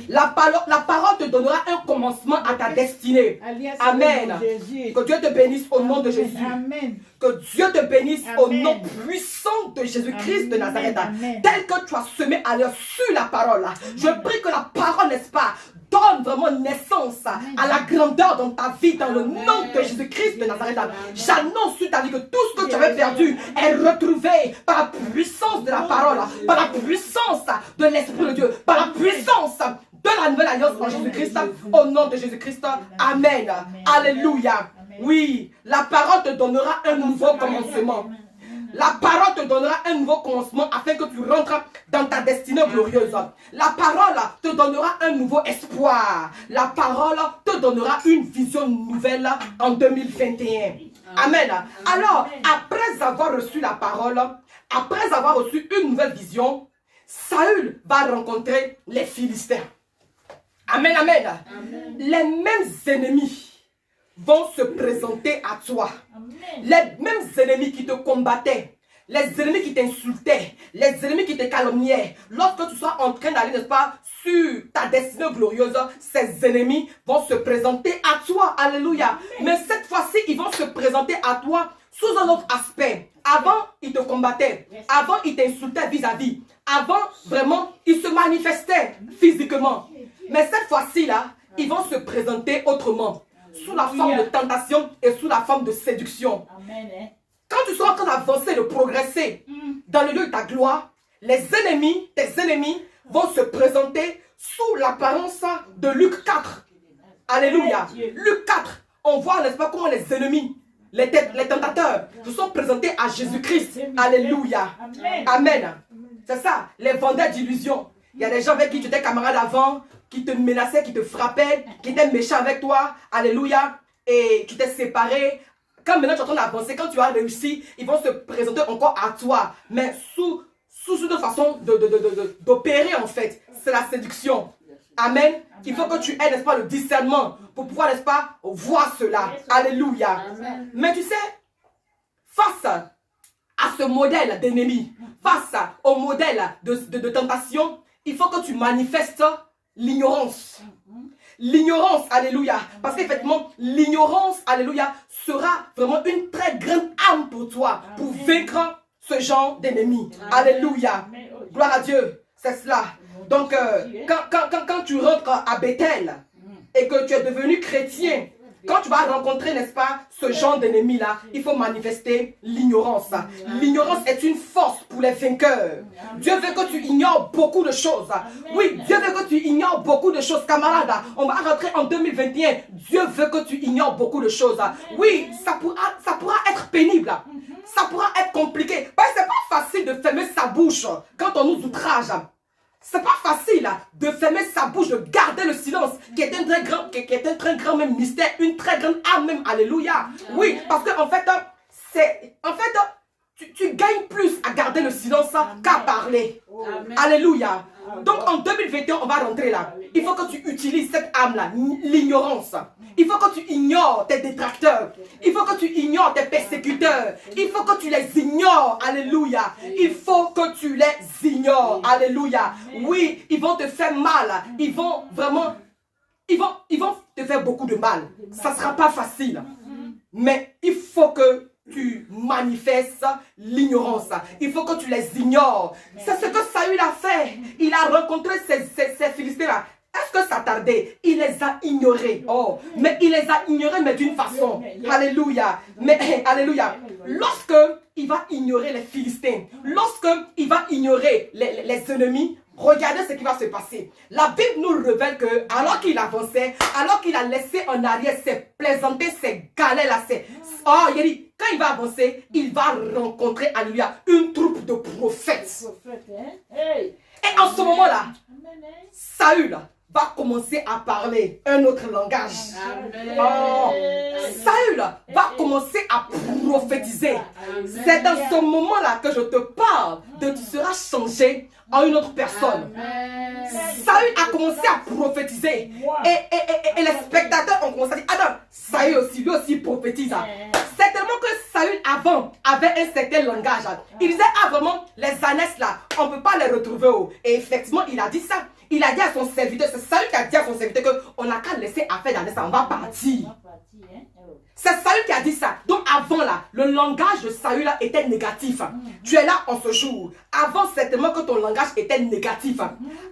La parole te donnera un commencement à ta destinée. Amen. Que Dieu te bénisse au nom de Jésus. Que Dieu te bénisse au nom puissant de Jésus-Christ de Nazareth. Tel que tu as semé à l'heure sur la parole. Je prie que la parole, n'est-ce pas, donne vraiment naissance à la grandeur dans ta vie, dans le nom de Jésus-Christ de Nazareth. J'annonce sur ta vie que tout ce que tu avais perdu est retrouvé par la puissance de la parole, par la puissance de l'Esprit de Dieu, par la puissance de la nouvelle alliance en Jésus-Christ, au nom de Jésus-Christ. Amen. Alléluia. Oui, la parole te donnera un nouveau commencement. La parole te donnera un nouveau commencement afin que tu rentres dans ta destinée glorieuse. La parole te donnera un nouveau espoir. La parole te donnera une vision nouvelle en 2021. Amen. Alors, après avoir reçu la parole, après avoir reçu une nouvelle vision, Saül va rencontrer les Philistins. Amen, amen. Amen. Les mêmes ennemis vont se présenter à toi. Amen. Les mêmes ennemis qui te combattaient, les ennemis qui t'insultaient, les ennemis qui te calomniaient, lorsque tu sois en train d'aller, n'est-ce pas, sur ta destinée glorieuse, ces ennemis vont se présenter à toi. Alléluia. Amen. Mais cette fois-ci, ils vont se présenter à toi sous un autre aspect. Avant, ils te combattaient. Avant, ils t'insultaient vis-à-vis. Avant, vraiment, ils se manifestaient physiquement. Mais cette fois-ci, là, ils vont se présenter autrement. Sous la forme de tentation et sous la forme de séduction. Amen. Quand tu seras en train d'avancer, de progresser dans le lieu de ta gloire, les ennemis, tes ennemis, vont se présenter sous l'apparence de Luc 4. Alléluia. Luc 4, on voit, n'est-ce pas, comment les ennemis, les tentateurs, se sont présentés à Jésus-Christ. Alléluia. Amen. Amen. C'est ça, les vendeurs d'illusions. Il y a des gens avec qui tu étais camarade avant, qui te menaçaient, qui te frappaient, qui étaient méchants avec toi. Alléluia. Et qui t'es séparé. Quand maintenant tu es en train d'avancer, quand tu as réussi, ils vont se présenter encore à toi. Mais sous une façon d'opérer en fait. C'est la séduction. Amen. Il faut que tu aies, n'est-ce pas, le discernement pour pouvoir, n'est-ce pas, voir cela. Alléluia. Amen. Mais tu sais, face à ce modèle d'ennemi, face au modèle de tentation, il faut que tu manifestes l'ignorance. L'ignorance, alléluia. Parce qu'effectivement, l'ignorance, alléluia, sera vraiment une très grande arme pour toi, pour vaincre ce genre d'ennemi. Alléluia. Gloire à Dieu. C'est cela. Donc, quand tu rentres à Bethel et que tu es devenu chrétien, quand tu vas rencontrer, n'est-ce pas, ce genre d'ennemi-là, il faut manifester l'ignorance. L'ignorance est une force pour les vainqueurs. Dieu veut que tu ignores beaucoup de choses. Oui, Dieu veut que tu ignores beaucoup de choses, camarade. On va rentrer en 2021. Dieu veut que tu ignores beaucoup de choses. Oui, ça pourra être pénible. Ça pourra être compliqué. Parce que c'est pas facile de fermer sa bouche quand on nous outrage. C'est pas facile de fermer sa bouche, de garder le silence, qui est un très grand même mystère, une très grande âme même. Alléluia. Oui, parce que en fait, tu gagnes plus à garder le silence qu'à parler. Amen. Alléluia. Donc en 2021, on va rentrer là. Il faut que tu utilises cette âme-là, l'ignorance. Il faut que tu ignores tes détracteurs. Il faut que tu ignores tes persécuteurs. Il faut que tu les ignores. Alléluia. Il faut que tu les ignores. Alléluia. Oui, ils vont te faire mal. Ils vont vraiment... Ils vont te faire beaucoup de mal. Ça ne sera pas facile. Mais il faut que tu manifestes l'ignorance. Il faut que tu les ignores. C'est ce que Saül a fait. Il a rencontré ces Philistins-là. Est-ce que ça tardait? Il les a ignorés. Oh, mais il les a ignorés, mais d'une façon. Alléluia. Mais, alléluia. Lorsque il va ignorer les Philistins, lorsque il va ignorer les ennemis, regardez ce qui va se passer. La Bible nous révèle que, alors qu'il avançait, alors qu'il a laissé en arrière ses plaisanteries, ses galets-là, oh, il dit, quand il va avancer, il va rencontrer, alléluia, une troupe de prophètes. Et en ce moment-là, Saül va commencer à parler un autre langage. Oh, Saül va commencer à prophétiser. C'est dans ce moment-là que je te parle de tu seras changé en une autre personne. Saül a commencé à prophétiser. Et les spectateurs ont commencé à dire, ah non, Saül aussi, lui aussi prophétise. C'est tellement que Saül avant avait un certain langage. Il disait, ah vraiment, les ânesses là, on ne peut pas les retrouver. Et effectivement, il a dit ça. Il a dit à son serviteur, c'est Saül qui a dit à son serviteur qu'on n'a qu'à laisser affaire d'ânesse, on va partir. C'est Saül qui a dit ça. Donc avant là, le langage de Saül là était négatif. Tu es là en ce jour. Avant certainement que ton langage était négatif.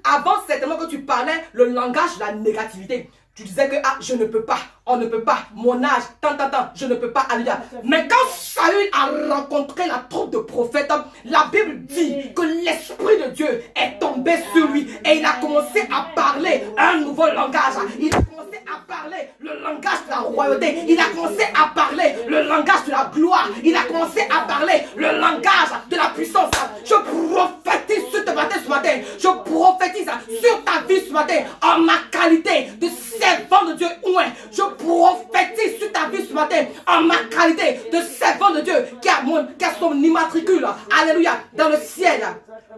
Avant certainement que tu parlais le langage de la négativité. Tu disais que ah, je ne peux pas, on ne peut pas, mon âge, tant, je ne peux pas, alléluia. Mais quand Saül a rencontré la troupe de prophètes, la Bible dit que l'Esprit de Dieu est tombé sur lui et il a commencé à parler un nouveau langage. Il a commencé à parler le langage de la royauté. Il a commencé à parler le langage de la gloire. Il a commencé à parler le langage de la puissance. Je prophétise sur ce matin. Je prophétise sur ta vie ce matin en ma qualité de servant de Dieu. Ouais, je prophétise sur ta vie ce matin en ma qualité de servant de Dieu qui a son immatricule, alléluia, dans le ciel,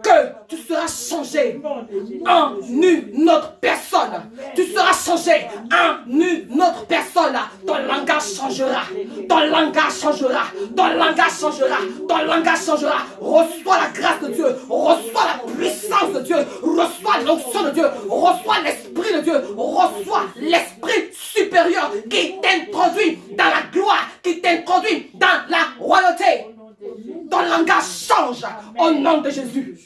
que tu seras changé en une autre personne. Tu seras changé en une autre personne. Ton langage changera. Ton langage changera. Ton langage changera. Ton langage changera. Reçois la grâce de Dieu. Reçois la puissance de Dieu. Reçois l'onction de Dieu. Reçois l'esprit de Dieu. Reçois l'esprit supérieur qui t'introduit dans la gloire, qui t'introduit dans la royauté. Ton langage change au nom de Jésus.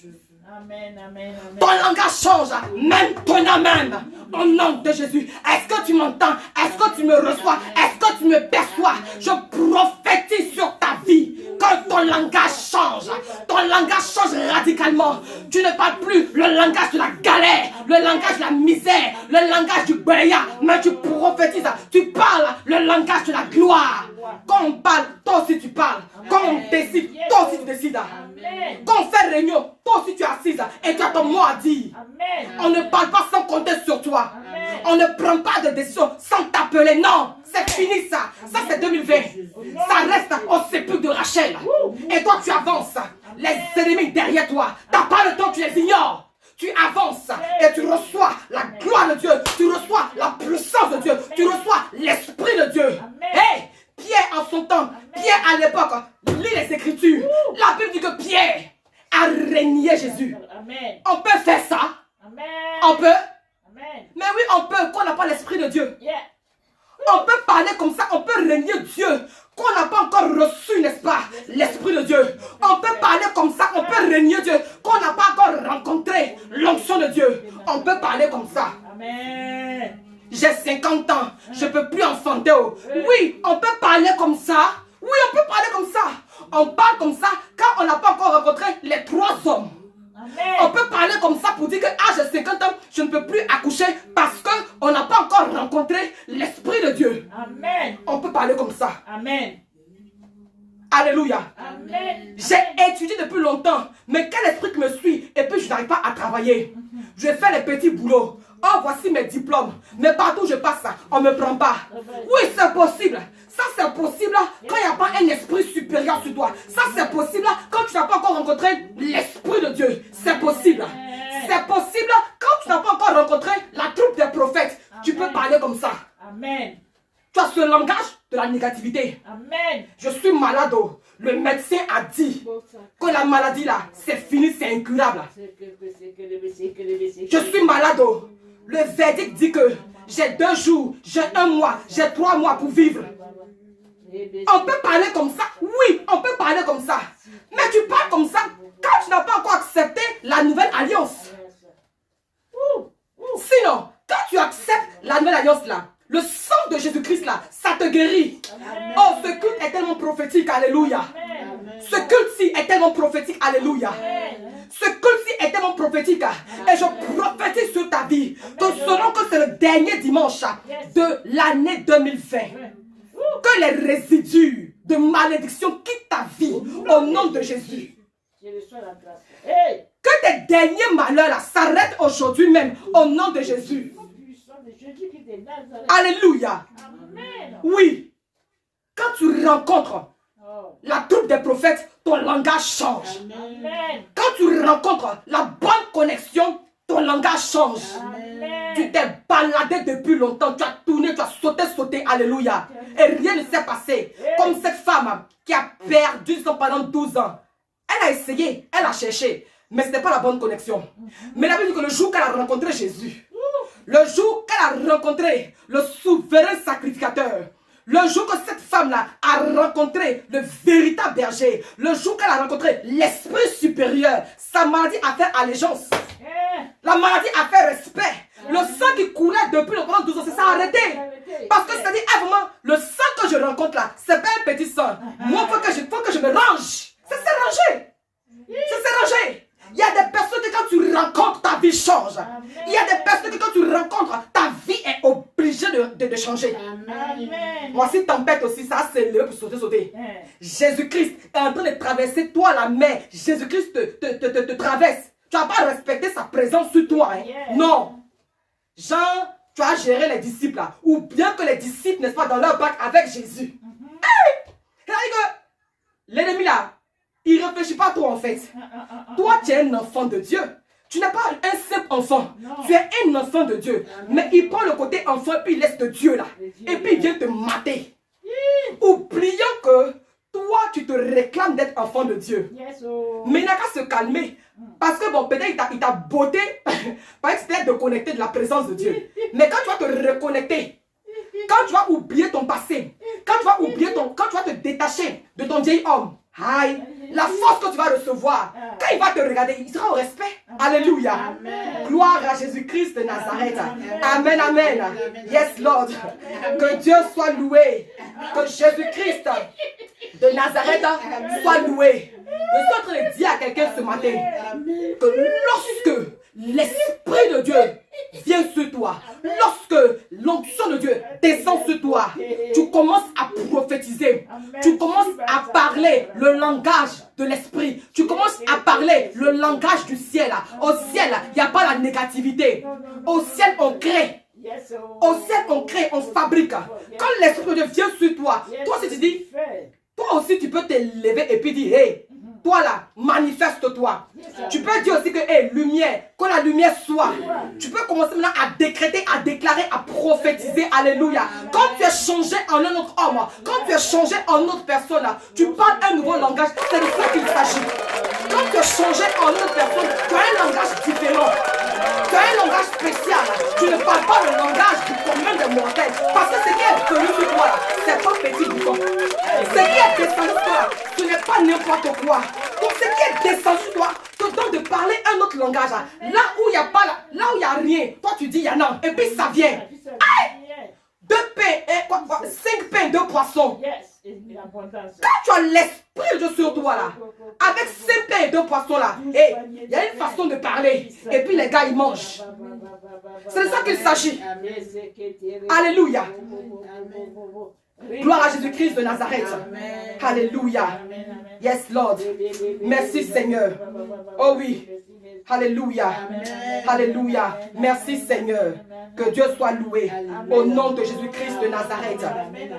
Amen, amen, amen. Ton langage change maintenant même au nom de Jésus. Est-ce que tu m'entends? Est-ce que tu me reçois? Est-ce que tu me perçois? Je prophétise sur ta vie que ton langage change. Ton langage change radicalement. Tu ne parles plus le langage de la galère, le langage de la misère, le langage du béa, mais tu prophétises. Tu parles le langage de la gloire. Quand on parle, toi aussi tu parles. Quand on décide, toi aussi tu décides. Quand on fait réunion, toi aussi tu es assise et tu as ton mot à dire. On ne parle pas sans compter sur toi. On ne prend pas de décision sans t'appeler. Non, c'est fini ça. Ça c'est 2020. Ça reste au sépulcre de Rachel. Et toi tu avances. Les ennemis derrière toi, tu n'as pas le temps, tu les ignores. Tu avances et tu reçois la gloire de Dieu. Tu reçois la puissance de Dieu. Tu reçois l'esprit de Dieu. Hey! Pierre en son temps, Pierre à l'époque, lit les Écritures. La Bible dit que Pierre a régné Jésus. On peut faire ça. On peut. Mais oui, on peut, qu'on n'a pas l'Esprit de Dieu. On peut parler comme ça, on peut régner Dieu, qu'on n'a pas encore reçu, n'est-ce pas, l'Esprit de Dieu. On peut parler comme ça, on peut régner Dieu, qu'on n'a pas encore rencontré l'onction de Dieu. On peut parler comme ça. Amen. J'ai 50 ans, je ne peux plus enfanter. Oui, on peut parler comme ça. Oui, on peut parler comme ça. On parle comme ça quand on n'a pas encore rencontré les 3 hommes. Amen. On peut parler comme ça pour dire que ah, j'ai 50 ans, je ne peux plus accoucher parce qu'on n'a pas encore rencontré l'Esprit de Dieu. Amen. On peut parler comme ça. Amen. Alléluia. Amen. J'ai étudié depuis longtemps, mais quel esprit qui me suit et puis je n'arrive pas à travailler. Je fais les petits boulots. Oh, voici mes diplômes. Mais partout où je passe, on ne me prend pas. Oui, c'est possible. Ça, c'est possible quand il n'y a pas un esprit supérieur sur toi. Ça, c'est possible quand tu n'as pas encore rencontré l'Esprit de Dieu. C'est possible. C'est possible quand tu n'as pas encore rencontré la troupe des prophètes. Tu peux parler comme ça. Amen. Tu as ce langage de la négativité. Amen. Je suis malade. Le médecin a dit que la maladie là, c'est fini, c'est incurable. Je suis malade. Le verdict dit que j'ai 2 jours, j'ai 1 mois, j'ai 3 mois pour vivre. On peut parler comme ça. Oui, on peut parler comme ça. Mais tu parles comme ça quand tu n'as pas encore accepté la nouvelle alliance. Sinon, quand tu acceptes la nouvelle alliance là, le sang de Jésus-Christ là, ça te guérit. Oh, ce culte est tellement prophétique, alléluia. Ce culte-ci est tellement prophétique, alléluia. Ce culte-ci est tellement prophétique. Et je prophétise sur ta vie que selon que c'est le dernier dimanche de l'année 2020, que les résidus de malédiction quittent ta vie au nom de Jésus. Je reçois la grâce. Hey! Que tes derniers malheurs là s'arrêtent aujourd'hui même au nom de Jésus. Alléluia. Amen. Oui. Quand tu rencontres la troupe des prophètes, ton langage change. Amen. Quand tu rencontres la bonne connexion, ton langage change. Amen. Tu t'es baladé depuis longtemps, tu as tourné, tu as sauté, alléluia. Et rien ne s'est passé. Comme cette femme qui a perdu son pendant 12 ans. Elle a essayé, elle a cherché, mais ce n'était pas la bonne connexion. Mais la Bible dit que le jour qu'elle a rencontré Jésus, le jour qu'elle a rencontré le souverain sacrificateur, le jour que cette femme-là a rencontré le véritable berger, le jour qu'elle a rencontré l'esprit supérieur, sa maladie a fait allégeance. La maladie a fait respect. Le sang qui coulait depuis le pendant 12 ans, ça s'est arrêté. Parce que c'est-à-dire, vraiment, le sang que je rencontre là, c'est pas un petit sang. Moi, il faut que je me range. Ça s'est rangé. Ça s'est rangé. Il y a des personnes que quand tu rencontres, ta vie change. Il y a des personnes que quand tu rencontres, ta vie est obligée de changer. Amen. Voici tempête aussi, ça c'est le pour sauter. Jésus-Christ est en train de traverser toi la mer. Jésus-Christ te traverse. Tu n'as pas respecté sa présence sur toi. Non. Jean, tu as géré les disciples là. Ou bien que les disciples, n'est-ce pas, dans leur bac avec Jésus. C'est-à-dire que l'ennemi là, il ne réfléchit pas trop en fait. Toi, tu es un enfant de Dieu. Tu n'es pas un simple enfant. Tu es un enfant de Dieu. Mais il prend le côté enfant et puis il laisse de Dieu là. Et puis il vient te mater. Oublions que toi, tu te réclames d'être enfant de Dieu. Mais il n'a qu'à se calmer. Parce que bon, peut-être il t'a botté parce que c'était de connecter de la présence de Dieu. Mais quand tu vas te reconnecter, quand tu vas oublier ton passé, quand tu vas te détacher de ton vieil homme, aïe, la force que tu vas recevoir, quand il va te regarder, il sera au respect. Alléluia. Amen. Gloire à Jésus-Christ de Nazareth. Amen, amen. Yes, Lord. Que Dieu soit loué. Que Jésus-Christ de Nazareth soit loué. Je suis en train de dire à quelqu'un ce matin que lorsque l'Esprit de Dieu vient sur toi, lorsque l'onction de Dieu descend sur toi, tu commences à prophétiser, tu commences à parler le langage de l'Esprit, tu commences à parler le langage du ciel. Au ciel, il n'y a pas la négativité. Au ciel, on crée. Au ciel, on crée, on fabrique. Quand l'Esprit de Dieu vient sur toi, toi aussi tu dis, toi aussi tu peux te lever et puis dire, hey, toi là, manifeste-toi. Tu peux dire aussi que, hey, lumière, que la lumière soit. Tu peux commencer maintenant à décréter, à déclarer, à prophétiser. Alléluia. Quand tu es changé en un autre homme, quand tu es changé en une autre personne, tu parles un nouveau langage. C'est de ça qu'il s'agit. Quand tu es changé en une autre personne, tu as un langage différent. Tu as un langage spécial. Tu ne parles pas le langage du commun des mortels. Parce que ce qui est venu sur toi, c'est pas petit bouton. Ce qui est descendu sur toi, ce n'est pas n'importe quoi. Donc ce qui est descendu sur toi, te donne de parler un autre langage. Là où il n'y a pas, là où il n'y a rien, toi tu dis il y en a. Et puis ça vient. 2 pains, 5 pains, 2 poissons. Quand tu as l'Esprit de Dieu sur toi là, avec 5 pains et 2 poissons là, et il y a une façon de parler. Et puis les gars ils mangent. C'est de ça qu'il s'agit. Alléluia. Gloire à Jésus-Christ de Nazareth. Amen. Alléluia. Amen, amen. Yes, Lord. Merci, Seigneur. Oh oui. Alléluia. Amen. Alléluia. Merci, Seigneur. Que Dieu soit loué au nom de Jésus-Christ de Nazareth.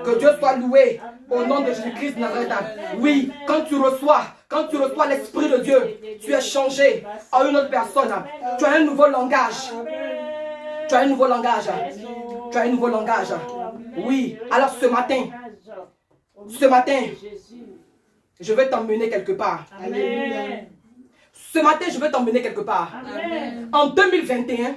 Que Dieu soit loué au nom de Jésus-Christ de Nazareth. Oui, quand tu reçois l'Esprit de Dieu, tu es changé en une autre personne. Tu as un nouveau langage. Tu as un nouveau langage. Tu as un nouveau langage. Oui. Alors ce matin, je vais t'emmener quelque part. Amen. Ce matin, je vais t'emmener quelque part. Amen. En 2021,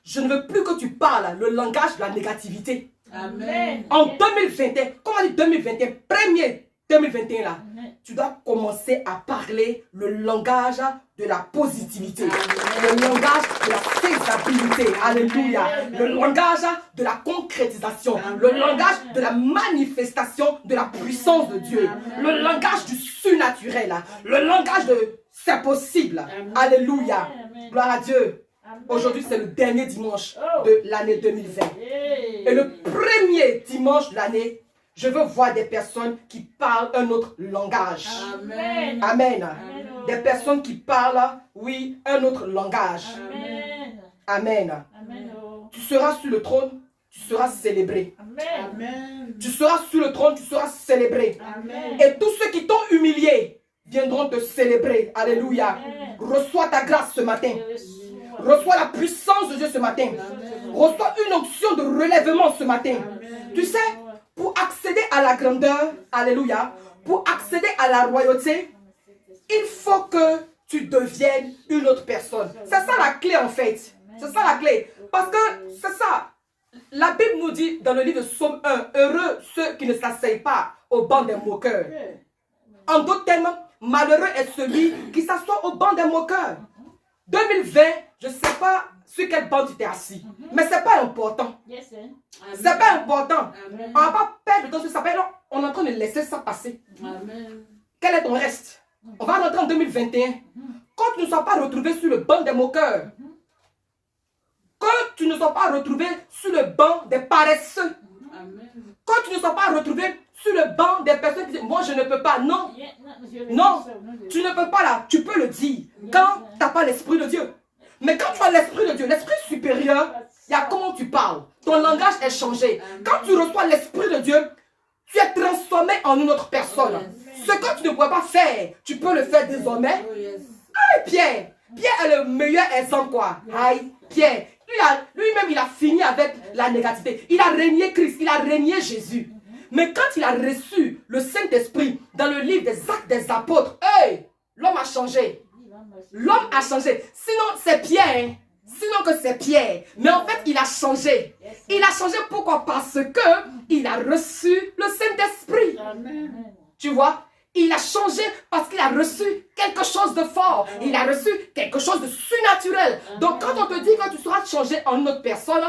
je ne veux plus que tu parles le langage de la négativité. Amen. En 2021, comment on dit 2021, premier 2021 là, Amen. tu dois commencer à parler le langage de la positivité, le langage de la faisabilité, alléluia, le langage de la concrétisation, le langage de la manifestation de la puissance de Dieu, le langage du surnaturel, le langage de c'est possible, alléluia, gloire à Dieu. Aujourd'hui c'est le dernier dimanche de l'année 2020 et le premier dimanche de l'année, je veux voir des personnes qui parlent un autre langage. Amen. Amen. Des personnes qui parlent, oui, un autre langage. Amen. Amen. Amen. Oh. Tu seras sur le trône, tu seras célébré. Amen. Amen. Tu seras sur le trône, tu seras célébré. Amen. Et tous ceux qui t'ont humilié viendront te célébrer. Alléluia. Amen. Reçois ta grâce ce matin. Je reçois. Reçois la puissance de Dieu ce matin. Reçois une onction de relèvement ce matin. Tu sais, pour accéder à la grandeur, alléluia, pour accéder à la royauté, il faut que tu deviennes une autre personne. C'est ça la clé en fait. C'est ça la clé. Parce que c'est ça. La Bible nous dit dans le livre de Psaume 1, heureux ceux qui ne s'asseyent pas au banc des moqueurs. En d'autres termes, malheureux est celui qui s'assoit au banc des moqueurs. 2020, je ne sais pas sur quel banc tu t'es assis, mais ce n'est pas important. Yes, hein. Ce n'est pas important. Amen. On ne va pas perdre de temps sur ça. Non, on est en train de laisser ça passer. Amen. Quel est ton reste? On va rentrer en 2021. Quand tu ne sois pas retrouvé sur le banc des moqueurs, quand tu ne sois pas retrouvé sur le banc des paresseux, Amen. quand tu ne sois pas retrouvé sur le banc des personnes qui disent moi je ne peux pas, non, Yeah, non, tu ne peux pas là, tu peux le dire quand tu n'as pas l'Esprit de Dieu. Mais quand tu as l'Esprit de Dieu, l'Esprit supérieur, il y a comment tu parles. Ton langage est changé. Quand tu reçois l'Esprit de Dieu, tu es transformé en une autre personne. Ce que tu ne pouvais pas faire, tu peux le faire désormais. Oh, yes. Aïe, Pierre est le meilleur exemple quoi. Aïe, Pierre. Lui-même, il a fini avec la négativité. Il a régné Christ, il a régné Jésus. Mais quand il a reçu le Saint-Esprit dans le livre des Actes des Apôtres, hey, l'homme a changé. L'homme a changé. Sinon, c'est Pierre. Hein. Sinon que c'est Pierre. Mais en fait, il a changé. Il a changé pourquoi? Parce que il a reçu le Saint-Esprit. Amen. Tu vois? Il a changé parce qu'il a reçu quelque chose de fort. Il a reçu quelque chose de surnaturel. Donc, quand on te dit que tu seras changé en une autre personne,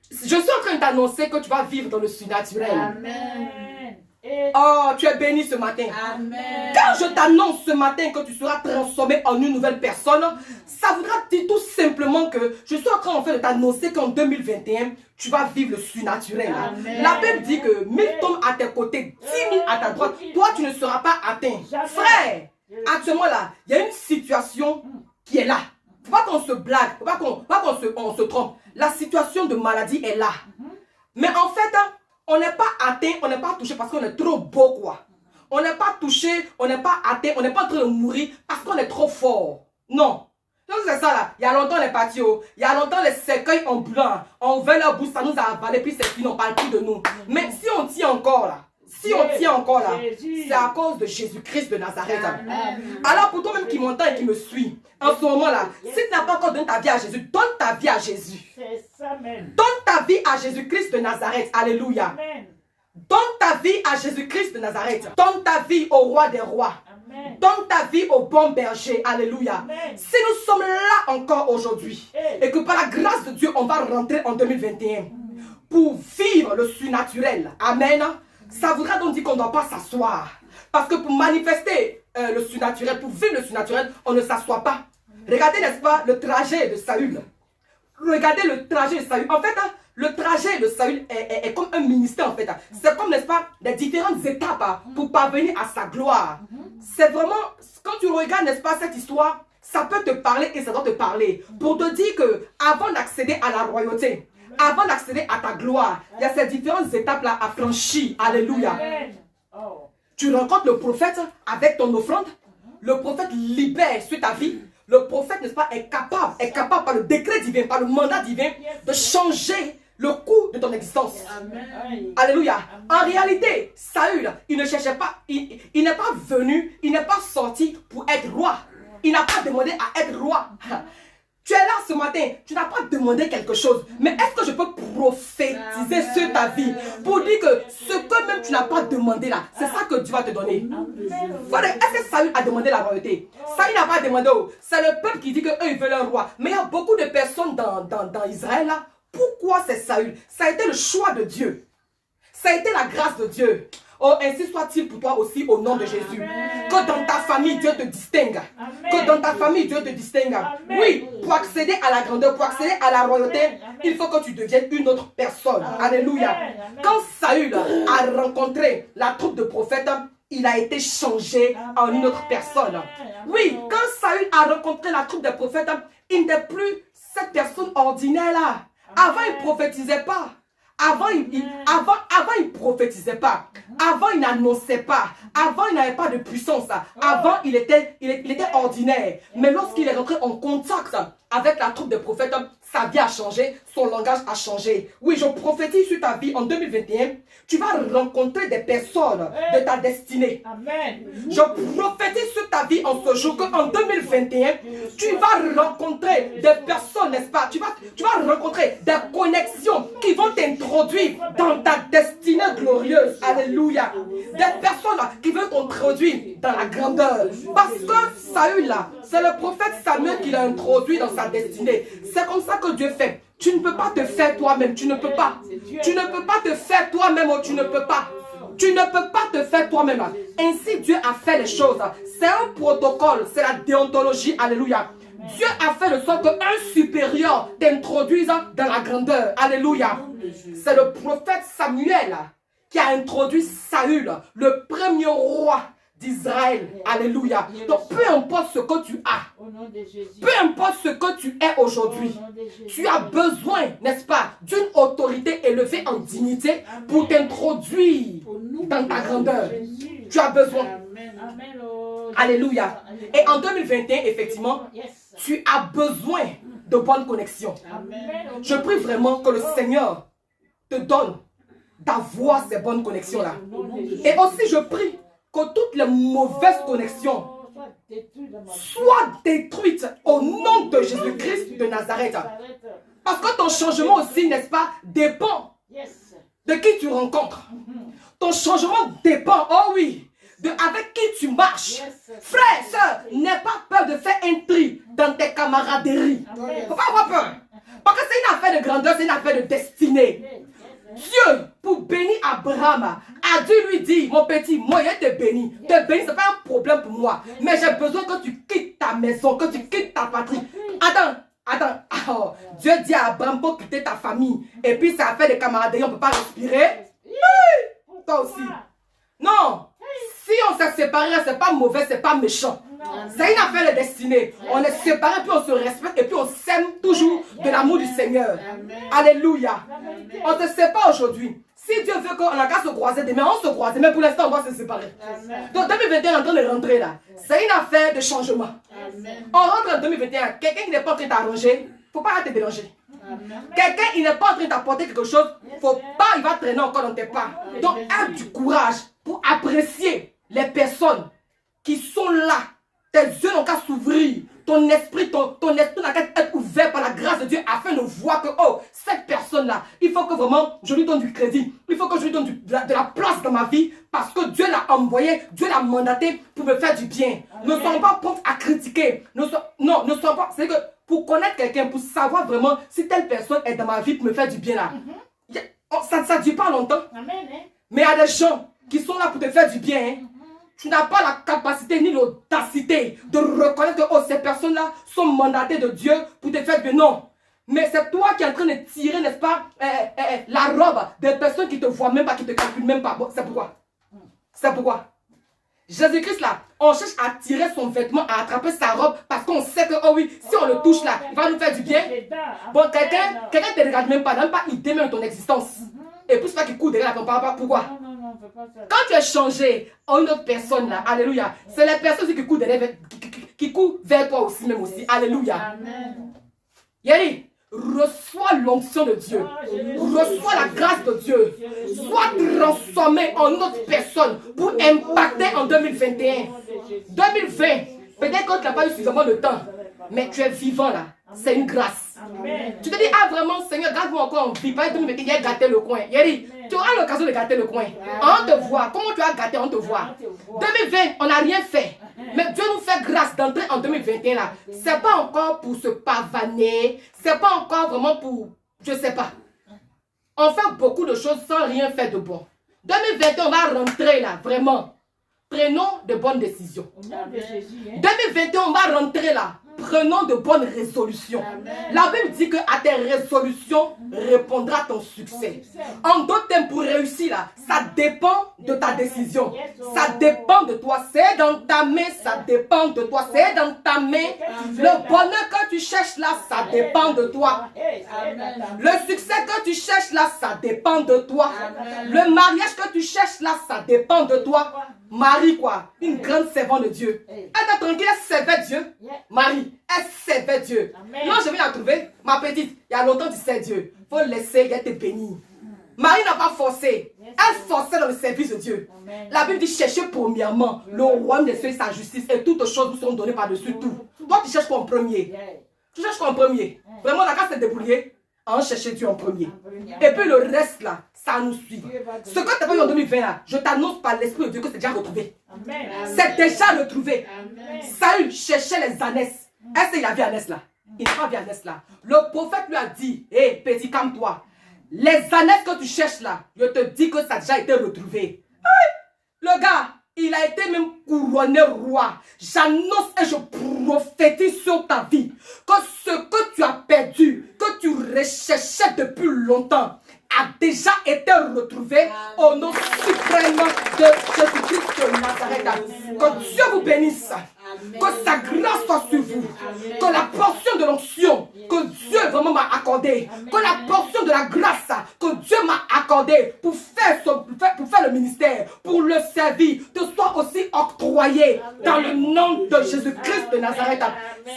je suis en train de t'annoncer que tu vas vivre dans le surnaturel. Amen. Et Oh, tu es béni ce matin. Amen. Quand je t'annonce ce matin que tu seras transformé en une nouvelle personne, ça voudra dire tout simplement que je suis en train en fait de t'annoncer qu'en 2021, tu vas vivre le surnaturel. Amen. La Bible dit que 1000 tombent à tes côtés, 10 000 à ta droite. Toi, tu ne seras pas atteint. Jamais. Frère, actuellement là, il y a une situation qui est là. Faut pas qu'on se blague, faut pas qu'on se trompe. La situation de maladie est là. Mais en fait, on n'est pas atteint, on n'est pas touché parce qu'on est trop beau, quoi. On n'est pas touché, on n'est pas atteint, on n'est pas en train de mourir parce qu'on est trop fort. Non. Donc c'est ça là. Il y a longtemps les patios, il y a longtemps les cercueils en blanc, on ouvert leur bouche, ça nous a avalé, puis c'est fini, on ne parle plus de nous. Mais si on tient encore là, c'est à cause de Jésus-Christ de Nazareth. Amen. Alors pour toi-même qui m'entend et qui me suit, en ce moment-là, si tu n'as pas encore donné ta vie à Jésus, donne ta vie à Jésus. c'est ça même. Donne ta vie à Jésus-Christ de Nazareth. Alléluia. Amen. Donne ta vie à Jésus-Christ de Nazareth. Donne ta vie au roi des rois. Amen. Donne ta vie au bon berger. Alléluia. Amen. Si nous sommes là encore aujourd'hui et que par la grâce de Dieu, on va rentrer en 2021 pour vivre le surnaturel. Amen. Ça voudra donc dire qu'on ne doit pas s'asseoir. Parce que pour manifester le surnaturel, pour vivre le surnaturel, on ne s'assoit pas. Regardez, n'est-ce pas, le trajet de Saül. Regardez le trajet de Saül. En fait, le trajet de Saül est comme un ministère en fait. C'est comme, n'est-ce pas, des différentes étapes pour parvenir à sa gloire. C'est vraiment, quand tu regardes, n'est-ce pas, cette histoire, ça peut te parler et ça doit te parler. Pour te dire que avant d'accéder à la royauté, avant d'accéder à ta gloire, il y a ces différentes étapes-là à franchir. Alléluia. Amen. Oh. Tu rencontres le prophète avec ton offrande. Le prophète libère sur ta vie. Le prophète, n'est-ce pas, est capable par le décret divin, par le mandat divin, de changer le cours de ton existence. Amen. Alléluia. En réalité, Saül, il ne cherchait pas, il n'est pas venu, il n'est pas sorti pour être roi. Il n'a pas demandé à être roi. Tu es là ce matin, tu n'as pas demandé quelque chose. Mais est-ce que je peux prophétiser sur ta vie pour dire que ce que même tu n'as pas demandé là, c'est ça que Dieu va te donner. Est-ce que Saül a demandé la royauté? Saül n'a pas demandé. C'est le peuple qui dit qu'eux ils veulent un roi. Mais il y a beaucoup de personnes dans Israël là. Pourquoi c'est Saül? Ça a été le choix de Dieu. Ça a été la grâce de Dieu. Oh, ainsi soit-il pour toi aussi au nom de Jésus. Amen. Que dans ta famille, Dieu te distingue. Amen. Que dans ta famille, Dieu te distingue. Amen. Oui, pour accéder à la grandeur, pour accéder à la royauté, Amen. il faut que tu deviennes une autre personne. Alléluia. Amen. Quand Saül a rencontré la troupe de prophètes, il a été changé en une autre personne. Oui, quand Saül a rencontré la troupe des prophètes, il n'est plus cette personne ordinaire là. Avant, il ne prophétisait pas. Avant, il prophétisait pas. Avant, il n'annonçait pas. Avant, il n'avait pas de puissance. Avant, il était ordinaire. Mais lorsqu'il est rentré en contact avec la troupe des prophètes, sa vie a changé, son langage a changé. Oui, je prophétise sur ta vie en 2021. Tu vas rencontrer des personnes de ta destinée. Amen. Je prophétise sur ta vie en ce jour qu'en 2021, tu vas rencontrer des personnes, n'est-ce pas? Tu vas rencontrer des connexions qui vont t'introduire dans ta destinée glorieuse. Alléluia. Des personnes qui veulent t'introduire dans la grandeur. Parce que Saül, là, c'est le prophète Samuel qui l'a introduit dans sa destinée. C'est comme ça que Dieu fait. Tu ne peux pas te faire toi-même, tu ne peux pas. Tu ne peux pas te faire toi-même, tu ne peux pas. Tu ne peux pas te faire toi-même. Ainsi Dieu a fait les choses. C'est un protocole, c'est la déontologie. Alléluia. Dieu a fait de sorte qu'un supérieur t'introduise dans la grandeur. Alléluia. C'est le prophète Samuel qui a introduit Saül, le premier roi d'Israël. Alléluia. Donc peu importe ce que tu as, Au nom de Jésus. peu importe ce que tu es aujourd'hui, Au nom de Jésus. tu as besoin, n'est-ce pas, d'une autorité élevée en dignité pour t'introduire dans ta grandeur. Jésus. Tu as besoin. Amen. Oh, Alléluia. Et en 2021, effectivement, Yes. tu as besoin de bonnes connexions. Amen. Je prie vraiment que le Seigneur te donne d'avoir ces bonnes connexions-là. Au nom de Jésus. Et aussi, je prie que toutes les mauvaises connexions Sois détruit dans ma vie. soient détruites au nom de Jésus-Christ de Nazareth. S'arrête. Parce que ton changement aussi, n'est-ce pas, dépend Yes. de qui tu rencontres. Ton changement dépend, oh oui, de avec qui tu marches. Yes. Frère, sœur, n'aie pas peur de faire un tri dans tes camaraderies. Il Amen. ne faut pas avoir peur. Parce que c'est une affaire de grandeur, c'est une affaire de destinée. Dieu, pour bénir Abraham, a dû lui dire, mon petit, moi je te bénis. Te bénir, ce n'est pas un problème pour moi. Mais j'ai besoin que tu quittes ta maison, que tu quittes ta patrie. Attends. Oh, Dieu dit à Abraham pour quitter ta famille. Et puis ça fait des camaraderies, on ne peut pas respirer. Toi aussi. Non. Si on s'est séparés, ce n'est pas mauvais, ce n'est pas méchant. C'est une affaire de destinée. On est séparés, puis on se respecte et puis on s'aime toujours de l'amour du Seigneur. Alléluia. On ne se sépare aujourd'hui. Si Dieu veut qu'on a qu'à se croiser demain, on se croise. Mais pour l'instant, on va se séparer. Donc 2021 est en train de rentrer là. C'est une affaire de changement. On rentre en 2021. Quelqu'un qui n'est pas en train de t'arranger, il ne faut pas te déranger. Quelqu'un qui n'est pas en train d'apporter quelque chose, faut pas, il va traîner encore dans tes pas. Donc aie du courage pour apprécier les personnes qui sont là. Tes yeux n'ont qu'à s'ouvrir. Ton esprit n'a qu'à être ouvert par la grâce de Dieu afin de voir que, oh, cette personne-là, il faut que vraiment je lui donne du crédit. Il faut que je lui donne de la place dans ma vie parce que Dieu l'a envoyé, Dieu l'a mandaté pour me faire du bien. Ne soyons pas prompts à critiquer. Ne soyons pas. C'est que pour connaître quelqu'un, pour savoir vraiment si telle personne est dans ma vie pour me faire du bien là, ça ne dure pas longtemps. Amen. Mais il y a des gens qui sont là pour te faire du bien. Hein. Tu n'as pas la capacité ni l'audacité de reconnaître que oh, ces personnes-là sont mandatées de Dieu pour te faire du bien. Non. Mais c'est toi qui es en train de tirer, n'est-ce pas, la robe des personnes qui ne te voient même pas, qui ne te calculent même pas. Bon, c'est pourquoi. C'est pourquoi. Jésus-Christ là, on cherche à tirer son vêtement, à attraper sa robe parce qu'on sait que, oh oui, si on le touche là, il va nous faire du bien. Bon, quelqu'un ne te regarde même pas idée même de ton existence. Et puis c'est pas qui court derrière la parle. Pourquoi? Quand tu es changé en une autre personne là, alléluia, c'est les personnes qui courent derrière, qui courent vers toi aussi, même aussi. Alléluia. Amen. Yali, reçois l'onction de Dieu. Reçois la grâce de Dieu. Sois transformé en une autre personne pour impacter en 2021. 2020, peut-être que tu n'as pas eu suffisamment de temps, mais tu es vivant là. C'est une grâce. Amen. Tu te dis, ah vraiment, Seigneur, garde-moi encore en vie. Pas 2021, il a gâté le coin. Yali, tu auras l'occasion de gâter le coin. On te voit. Comment tu as gâté, on te voit. 2020, on n'a rien fait. Mais Dieu nous fait grâce d'entrer en 2021 là. C'est pas encore pour se pavaner. C'est pas encore vraiment pour, je sais pas. On fait beaucoup de choses sans rien faire de bon. 2021, on va rentrer là, vraiment. Prenons de bonnes décisions. Au nom de Jésus. 2021, on va rentrer là. Prenons de bonnes résolutions. La Bible dit que à tes résolutions répondra ton succès. En d'autres termes, pour réussir là, ça dépend de ta décision. Ça dépend de toi. C'est dans ta main, ça dépend de toi. C'est dans ta main. Le bonheur que tu cherches là, ça dépend de toi. Le succès que tu cherches là, ça dépend de toi. Le mariage que tu cherches là, ça dépend de toi. Marie quoi, une grande servante de Dieu. Elle est tranquille, elle servait Dieu. Marie, elle servait Dieu. Non, je vais la trouver, ma petite, il y a longtemps tu sais Dieu. Il faut laisser, elle te bénir. Marie n'a pas forcé. Elle forçait dans le service de Dieu. La Bible dit cherchez premièrement le royaume des cieux et sa justice et toutes choses vous seront données par-dessus tout. Toi tu cherches quoi en premier? Tu cherches quoi en premier? Vraiment la case s'est débrouillée à en chercher Dieu en premier. Et puis le reste là, ça nous suit. Ce que tu n'as pas eu en 2020 là, je t'annonce par l'Esprit de Dieu que c'est déjà retrouvé. C'est déjà retrouvé. Saül cherchait les ânesses. Est-ce qu'il a vu Anès là? Il n'a pas vu Anès là. Le prophète lui a dit, hé petit, calme-toi. Les ânesses que tu cherches là, je te dis que ça a déjà été retrouvé. Le gars, il a été même couronné roi. J'annonce et je prophétise sur ta vie que ce que tu as perdu, que tu recherchais depuis longtemps, a déjà été retrouvé au nom suprême de Jésus-Christ de Nazareth. Que Dieu vous bénisse. Que sa grâce soit sur vous. Que la portion de l'onction que Dieu vraiment m'a accordée, que la portion de la grâce que Dieu m'a accordée pour faire le ministère, pour le servir, te soit aussi octroyée dans le nom de Jésus-Christ de Nazareth.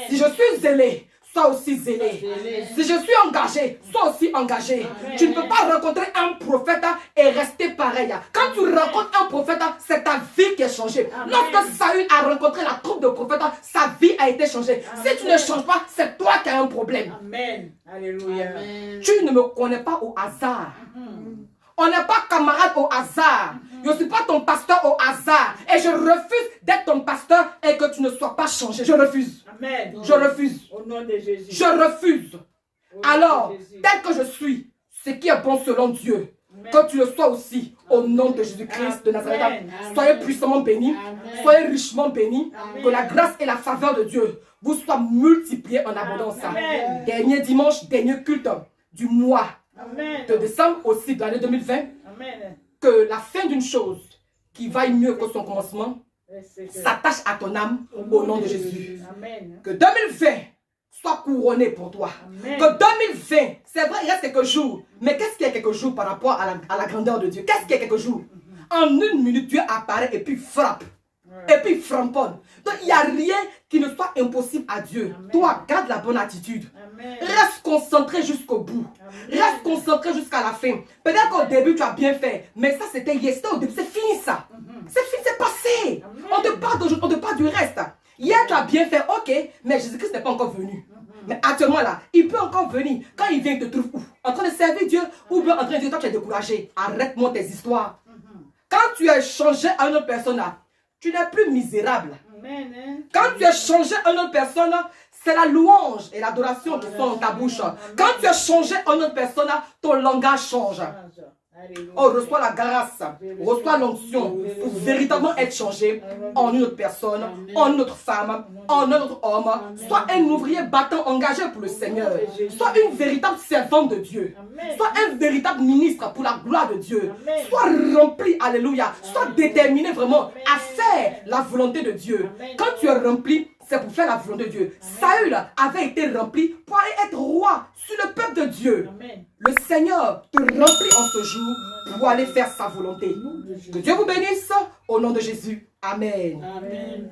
Si je suis zélé, sois aussi zélé. Si je suis engagé, sois aussi engagé. Tu ne peux pas rencontrer un prophète et rester pareil. Quand tu rencontres un prophète, c'est ta vie qui est changée. Lorsque Saül a rencontré la troupe de prophètes, sa vie a été changée. Si tu ne changes pas, c'est toi qui as un problème. Amen. Alléluia. Tu ne me connais pas au hasard. On n'est pas camarades au hasard. Je ne suis pas ton pasteur au hasard. Et je refuse d'être ton pasteur et que tu ne sois pas changé. Je refuse. Amen. Je refuse. Au nom de Jésus. Je refuse. Alors, tel que je suis, ce qui est bon selon Dieu, que tu le sois aussi au nom de Jésus-Christ de Nazareth. Soyez puissamment bénis. Soyez richement bénis. Que la grâce et la faveur de Dieu vous soient multipliées en abondance. Amen. Dernier dimanche, dernier culte du mois Amen. de décembre aussi de l'année 2020. Amen. Que la fin d'une chose qui vaille mieux que son commencement s'attache à ton âme au nom de Jésus. Amen. Que 2020 soit couronné pour toi. Amen. Que 2020, c'est vrai, il reste quelques jours. Mais qu'est-ce qu'il y a quelques jours par rapport à la grandeur de Dieu? Qu'est-ce qu'il y a quelques jours? En une minute, Dieu apparaît et puis frappe. Et puis framponne. Donc il n'y a rien qui ne soit impossible à Dieu. Amen. Toi, garde la bonne attitude. Amen. Reste concentré jusqu'au bout. Amen. Reste concentré jusqu'à la fin. Peut-être qu'au début, tu as bien fait. Mais ça, c'était hier. C'était au début. C'est fini ça. C'est fini, c'est passé. Amen. On te parle d'aujourd'hui, on te parle du reste. Hier, tu as bien fait. Ok. Mais Jésus-Christ n'est pas encore venu. Mais actuellement là, il peut encore venir. Quand il vient, il te trouve où? En train de servir Dieu ou bien en train de dire, toi tu es découragé. Arrête-moi tes histoires. Quand tu es changé à une autre personne là, tu n'es plus misérable. Amen. Quand tu es changé à une autre personne, c'est la louange et l'adoration qui sont dans ta bouche. Quand tu es changé à une autre personne, ton langage change. Alléluia. Oh, reçois la grâce, reçois l'onction pour véritablement être changé en une autre personne, en une autre femme, en un autre homme. Sois un ouvrier battant engagé pour le Seigneur. Sois une véritable servante de Dieu. Amen. Sois un véritable ministre pour la gloire de Dieu. Amen. Sois rempli, alléluia. Sois déterminé vraiment à faire la volonté de Dieu. Amen. Quand tu es rempli, c'est pour faire la volonté de Dieu. Saül avait été rempli pour aller être roi sur le peuple de Dieu. Amen. Le Seigneur te remplit en ce jour pour aller faire sa volonté. Que Dieu vous bénisse au nom de Jésus. Amen. Amen.